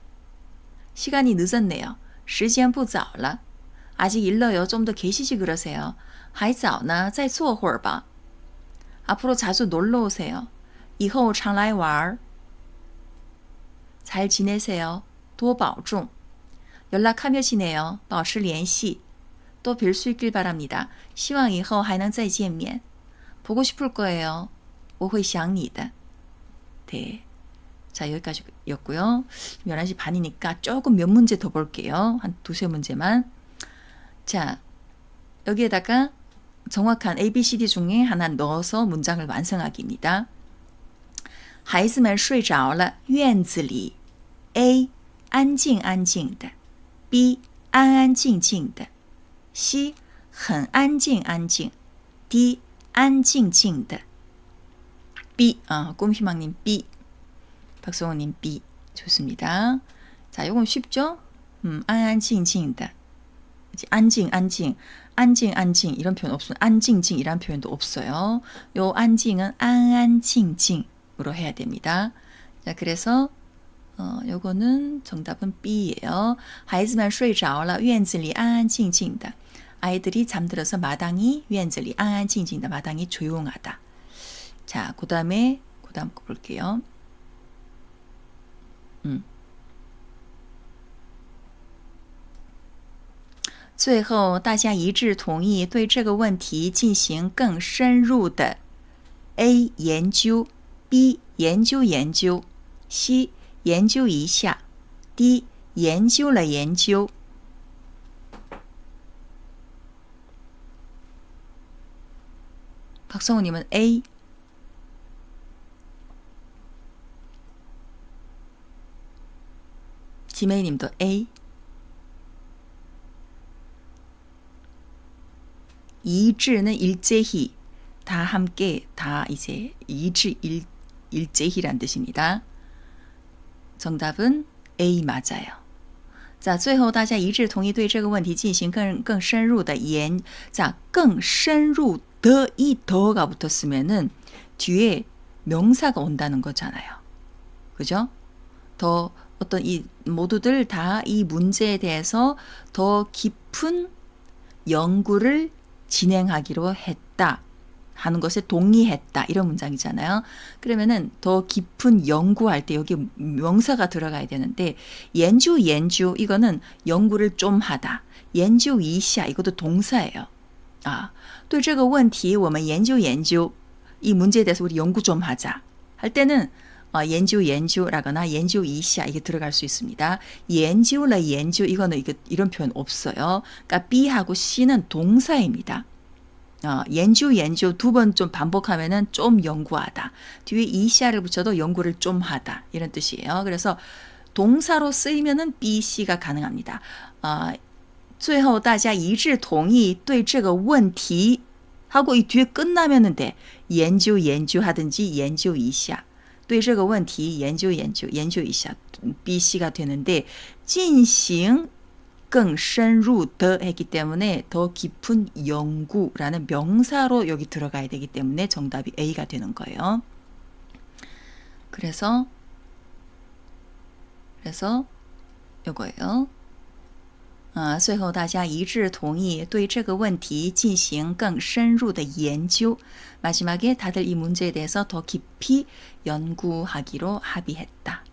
시간이 늦었네요. 时间不早了. 아직 일러요. 좀 더 계시지 그러세요. 还早呢，再坐会儿吧. 앞으로 자주 놀러 오세요. 以后常来玩. 잘 지내세요. 多保重. 연락하며 지내요. 保持联系. 또 뵐 수 있길 바랍니다. 希望以后还能再见面. 보고 싶을 거예요. 我会想你的. 네. 자, 여기까지였고요. 11시 반이니까 조금 몇 문제 더 볼게요. 한 두세 문제만. 자, 여기에다가 정확한 ABCD 중에 하나 넣어서 문장을 완성하기입니다. 孩子们睡着了，院子里 A 安静安静的 B 安安静静的 C 很安静安静 D 安静静的 B 꿈희망님 B 박성호님 B 좋습니다. 자, 요건 쉽죠? 안안静静的 안静안静안静안静이런 표현 없어요. 안静静이란 표현도 없어요. 요 안静은 안안静静으로 해야 됩니다. 자, 그래서 요거는 정답은 B예요. 孩子们睡着了，院子里安安静静的. 아이들이 잠들어서 마당이 院子里安安静静的 마당이 조용하다. 자, 그다음 거 볼게요. 最后大家一致同意对这个问题进行更深入的 A 研究 B 研究研究 C 研究一下 D 研究了研究 박성우님은 A 지메이님도 A 이즈는 일제히 다 함께 다 이제 이즈 일제히란 뜻입니다. 정답은 A 맞아요. 在最后大家一致同意对这个问题进行更深入的研 자, 更深入的이 더가 붙었으면은 뒤에 명사가 온다는 거잖아요. 그죠? 더 어떤 이 모두들 다 이 문제에 대해서 더 깊은 연구를 진행하기로 했다 하는 것에 동의했다 이런 문장이잖아요. 그러면은 더 깊은 연구할 때 여기 명사가 들어가야 되는데 연주 이거는 연구를 좀 하다. 연주 이샤 이것도 동사예요. 对这个问题我们研究研究 이 문제에 대해서 우리 연구 좀 하자 할 때는 연주라거나 연주 이샤 이게 들어갈 수 있습니다. 연주라 연주 이거는 이런 표현 없어요. 그러니까 B하고 C는 동사입니다. 연주 두 번 좀 반복하면은 좀 연구하다. 뒤에 이샤를 붙여도 연구를 좀 하다 이런 뜻이에요. 그래서 동사로 쓰이면은 B, C가 가능합니다. 最后大家一致同意对这个问题 하고 이 뒤에 끝나면은 돼. 研究研究 하든지 研究一下对这个问题研究研究研究一下 BC가 되는데 进行更深入的 했기 때문에 더 깊은 연구라는 명사로 여기 들어가야 되기 때문에 정답이 A가 되는 거예요. 그래서 요거예요. 最后大家一致同意对这个问题进行更深入的研究. 마지막에 다들 이 문제에 대해서 더 깊이 연구하기로 합의했다.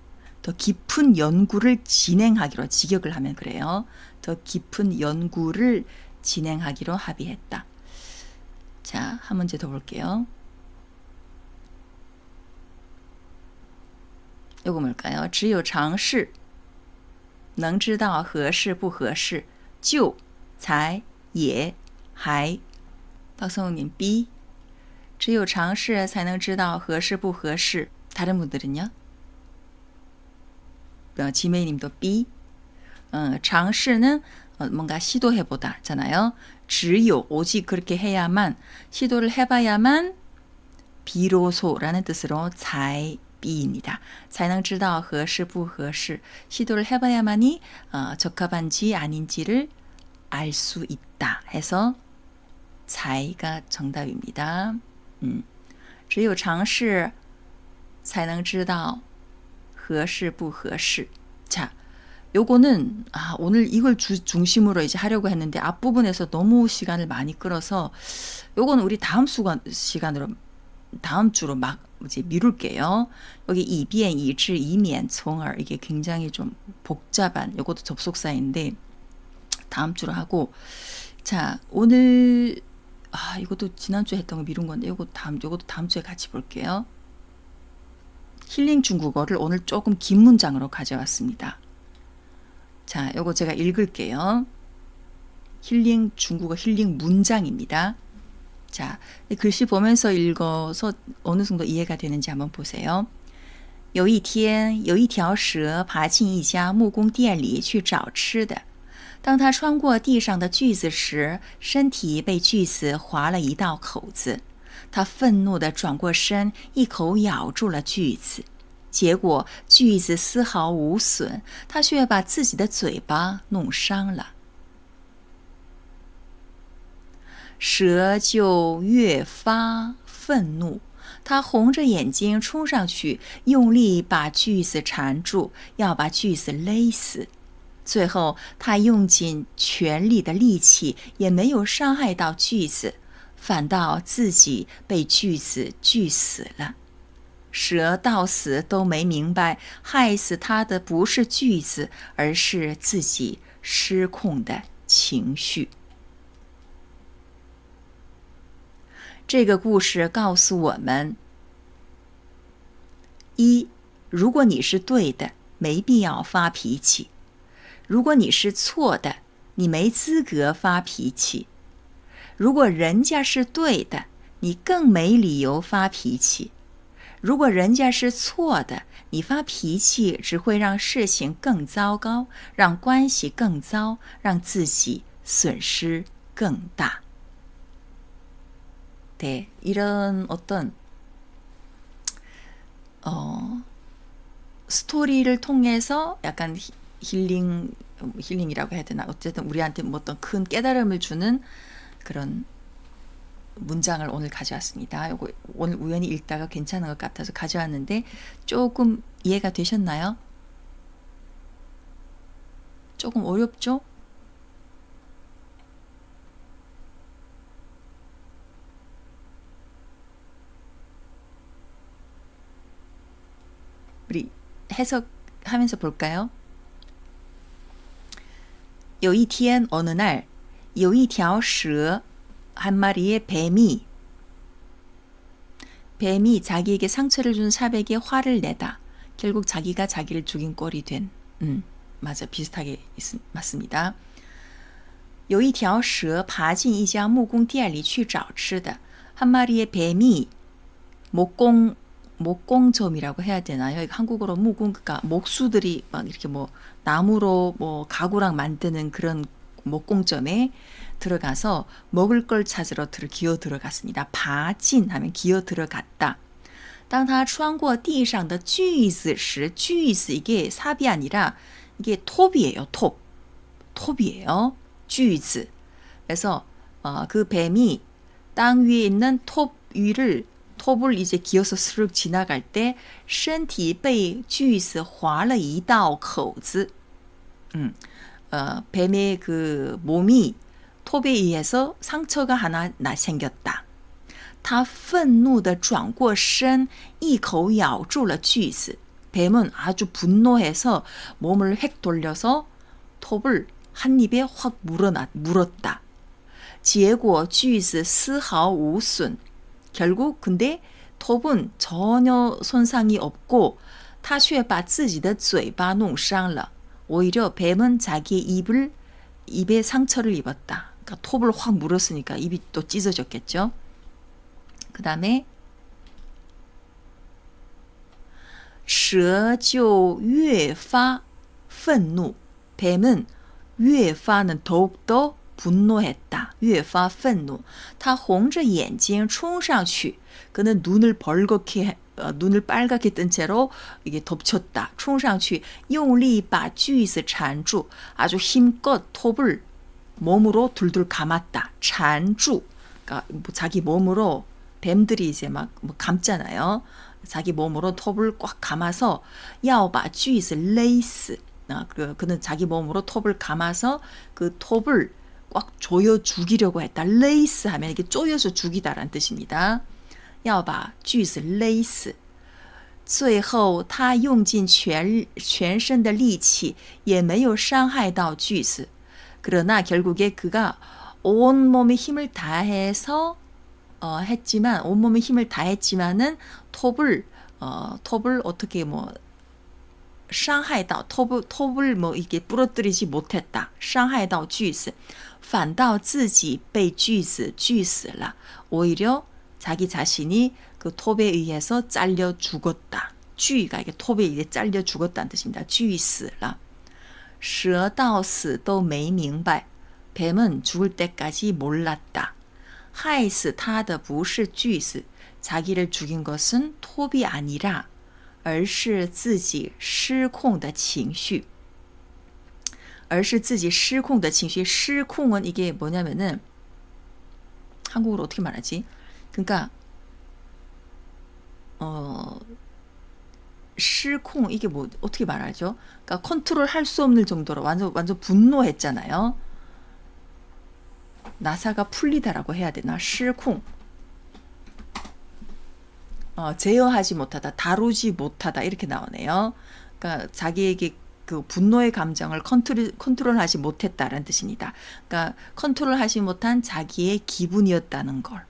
더 깊은 연구를 진행하기로 직역을 하면 그래요. 더 깊은 연구를 진행하기로 합의했다. 자, 한 문제 더 볼게요. 요거 뭘까요? 只有尝试能知道合适不合适就才也还 박성우님 B 只有尝试才能知道合适不合适 다른 분들은요? 지메이님도 B 尝试는 뭔가 시도해보다 잖아요. 只有 오직 그렇게 해야만 시도를 해봐야만 비로소라는 뜻으로 才 B입니다. 才能知道合适不合适 시도를 해봐야만이 적합한지 아닌지를 알 수 있다 해서 才가 정답입니다. 只有尝试才能知道合适不合适 자, 요거는 오늘 이걸 중심으로 이제 하려고 했는데 앞부분에서 너무 시간을 많이 끌어서 요거는 우리 다음 시간으로 다음 주로 막 이제 미룰게요. 여기 以变以至以免从而 이게 굉장히 좀 복잡한 요것도 접속사인데 다음 주로 하고 자 오늘 이것도 지난주에 했던 거 미룬 건데 요것도 다음 주에 같이 볼게요. 힐링 중국어를 오늘 조금 긴 문장으로 가져왔습니다. 자, 요거 제가 읽을게요. 힐링 중국어 힐링 문장입니다. 자, 글씨 보면서 읽어서 어느 정도 이해가 되는지 한번 보세요. 有一天，有一条蛇爬进一家木工店里去找吃的。当它穿过地上的锯子时，身体被锯子划了一道口子。它愤怒地转过身，一口咬住了锯子。结果锯子丝毫无损，它却把自己的嘴巴弄伤了。蛇就越发愤怒，它红着眼睛冲上去，用力把锯子缠住，要把锯子勒死。最后，它用尽全力的力气，也没有伤害到锯子，反倒自己被锯子锯死了。蛇到死都没明白，害死它的不是锯子，而是自己失控的情绪。这个故事告诉我们：一，如果你是对的，没必要发脾气；如果你是错的，你没资格发脾气；如果人家是对的，你更没理由发脾气；如果人家是错的，你发脾气只会让事情更糟糕，让关系更糟，让自己损失更大。 네, 이런 어떤 스토리를 통해서 약간 힐링이라고 해야 되나 어쨌든 우리한테 뭐 어떤 큰 깨달음을 주는 그런 문장을 오늘 가져왔습니다. 요거 오늘 우연히 읽다가 괜찮은 것 같아서 가져왔는데 조금 이해가 되셨나요? 조금 어렵죠? 우리 해석하면서 볼까요? 有一天 어느 날 有一条蛇 한 마리의 뱀이 자기에게 상처를 준 샤백에 화를 내다 결국 자기가 자기를 죽인 꼴이 된 맞아 비슷하게 맞습니다. 有一条蛇爬进一家木工店里去找吃的 한 마리의 뱀이 목공점이라고 해야 되나요? 한국어로 무공, 그러니까 목수들이 막 이렇게 뭐 나무로 뭐 가구랑 만드는 그런 목공점에 들어가서 먹을 걸 찾으러 기어 들어갔습니다. 爬进 하면 기어 들어갔다. 当他穿过地上的锯子时, 锯子 이게 삽이 아니라 이게 톱이에요. 톱이에요. 锯子. 그래서 그 뱀이 땅 위에 있는 톱을 이제 기어서 스르륵 지나갈 때 身体被锯子划了一道口子. 뱀의 그 몸이 톱에 의해서 상처가 하나 생겼다. 他愤怒地转过身一口咬住了锯子. 뱀은 아주 분노해서 몸을 획 돌려서 톱을 한 입에 확 물었다. 结果锯子丝毫无损. 결국 근데 톱은 전혀 손상이 없고 他却把自己的嘴巴弄伤了. 오히려 뱀은 자기의 입에 상처를 입었다. 그러니까 톱을 확 물었으니까 입이 또 찢어졌겠죠. 그 다음에 蛇就越发愤怒. 뱀은 越发는 더욱더 분노했다. 越发愤怒. 他红着眼睛冲上去. 그는 눈을 빨갛게 뜬 채로 이게 덮쳤다. 冲上去用力把锯子缠住. 아주 힘껏 톱을 몸으로 둘둘 감았다. 缠住. 그러니까 자기 몸으로 뱀들이 이제 막 감잖아요. 자기 몸으로 톱을 꽉 감아서 要把锯子勒死. 그는 자기 몸으로 톱을 감아서 그 톱을 꽉 조여 죽이려고 했다. 勒死 하면 이게 쪼여서 죽이다라는 뜻입니다. 要把锯子勒死. 最后他用尽全身的力气也没有伤害到锯子. 그러나 결국에 그가 온몸의 힘을 다해서 했지만 온몸의 힘을 다했지만은 톱을 어떻게 뭐 伤害到 톱을 뭐 이게 부러뜨리지 못했다. 伤害到锯子. 反倒自己被锯子锯死了. 오히려 자기 자신이 그 톱에 의해서 잘려 죽었다. 锯가 이게 톱에 의해 잘려 죽었다는 뜻입니다. 锯死了. 蛇到死都没明白. 뱀은 죽을 때까지 몰랐다. 害死他的不是锯子. 자기를 죽인 것은 톱이 아니라 而是自己失控的情绪. 而是自己失控的情绪.失控은 이게 뭐냐면은 한국어로 어떻게 말하지? 그러니까 失控 이게 뭐 어떻게 말하죠? 그러니까 컨트롤 할 수 없는 정도로 완전 분노했잖아요. 나사가 풀리다라고 해야 되나? 失控. 제어하지 못하다, 다루지 못하다 이렇게 나오네요. 그러니까 자기에게 그 분노의 감정을 컨트롤하지 못했다라는 뜻입니다. 그러니까 컨트롤하지 못한 자기의 기분이었다는 걸.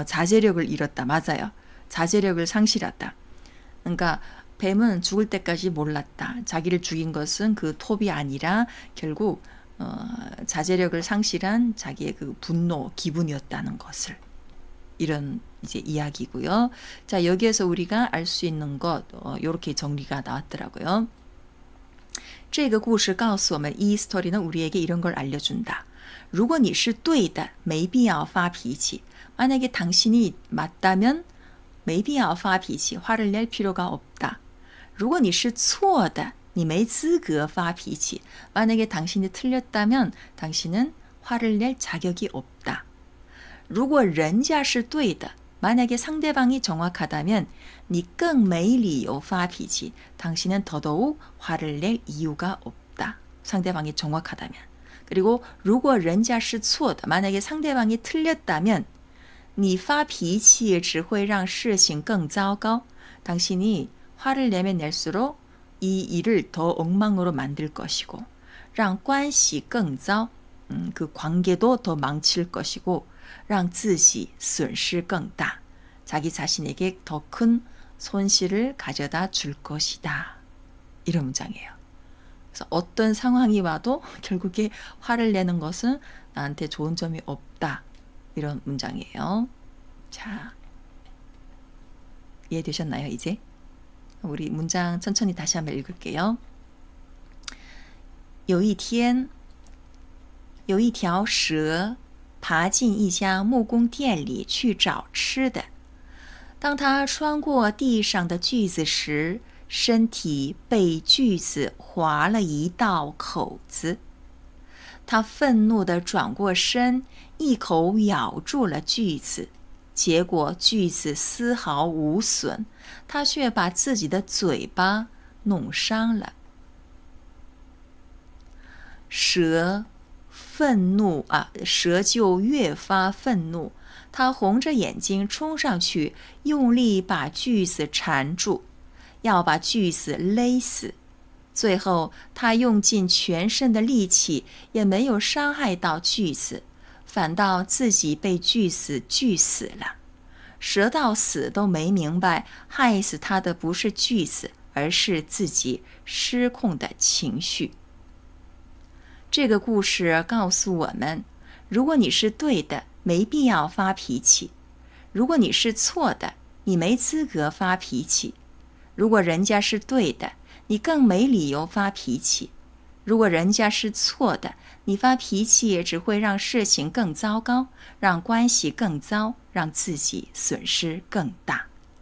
자제력을 잃었다. 맞아요. 자제력을 상실했다. 그러니까 뱀은 죽을 때까지 몰랐다. 자기를 죽인 것은 그 톱이 아니라 결국 자제력을 상실한 자기의 그 분노, 기분이었다는 것을. 이런 이제 이야기고요. 자, 여기에서 우리가 알 수 있는 것 이렇게 정리가 나왔더라고요. 这个故事告诉我们, 이 스토리는 우리에게 이런 걸 알려준다. 如果你是对的,没必要发脾气. 만약에 당신이 맞다면 没必要发脾气, 화를 낼 필요가 없다. 如果你是错的,你没资格发脾气. 만약에 당신이 틀렸다면 당신은 화를 낼 자격이 없다. 如果人家是对的, 만약에 상대방이 정확하다면 你更没理由发脾气. 당신은 더더욱 화를 낼 이유가 없다. 상대방이 정확하다면. 그리고 如果人家是错的, 만약에 상대방이 틀렸다면 你发脾气只会让事情更糟糕. 당신이 화를 내면 낼수록 이 일을 더 엉망으로 만들 것이고 让关系更糟. 그 관계도 더 망칠 것이고 让自己损失更大. 자기 자신에게 더 큰 손실을 가져다 줄 것이다. 이런 문장이에요. 그래서 어떤 상황이 와도 결국에 화를 내는 것은 나한테 좋은 점이 없다. 이런 문장이에요. 자, 이해되셨나요, 이제? 우리 문장 천천히 다시 한번 읽을게요. 有一天有一条蛇爬进一家木工店里去找吃的。当它穿过地上的锯子时，身体被锯子划了一道口子。它愤怒地转过身，一口咬住了锯子，结果锯子丝毫无损，它却把自己的嘴巴弄伤了。蛇就越发愤怒，它红着眼睛冲上去，用力把锯子缠住，要把锯子勒死。最后，它用尽全身的力气，也没有伤害到锯子，反倒自己被锯子锯死了。蛇到死都没明白，害死它的不是锯子，而是自己失控的情绪。这个故事告诉我们，如果你是对的，没必要发脾气；如果你是错的，你没资格发脾气；如果人家是对的，你更没理由发脾气；如果人家是错的，你发脾气只会让事情更糟糕，让关系更糟，让自己损失更大。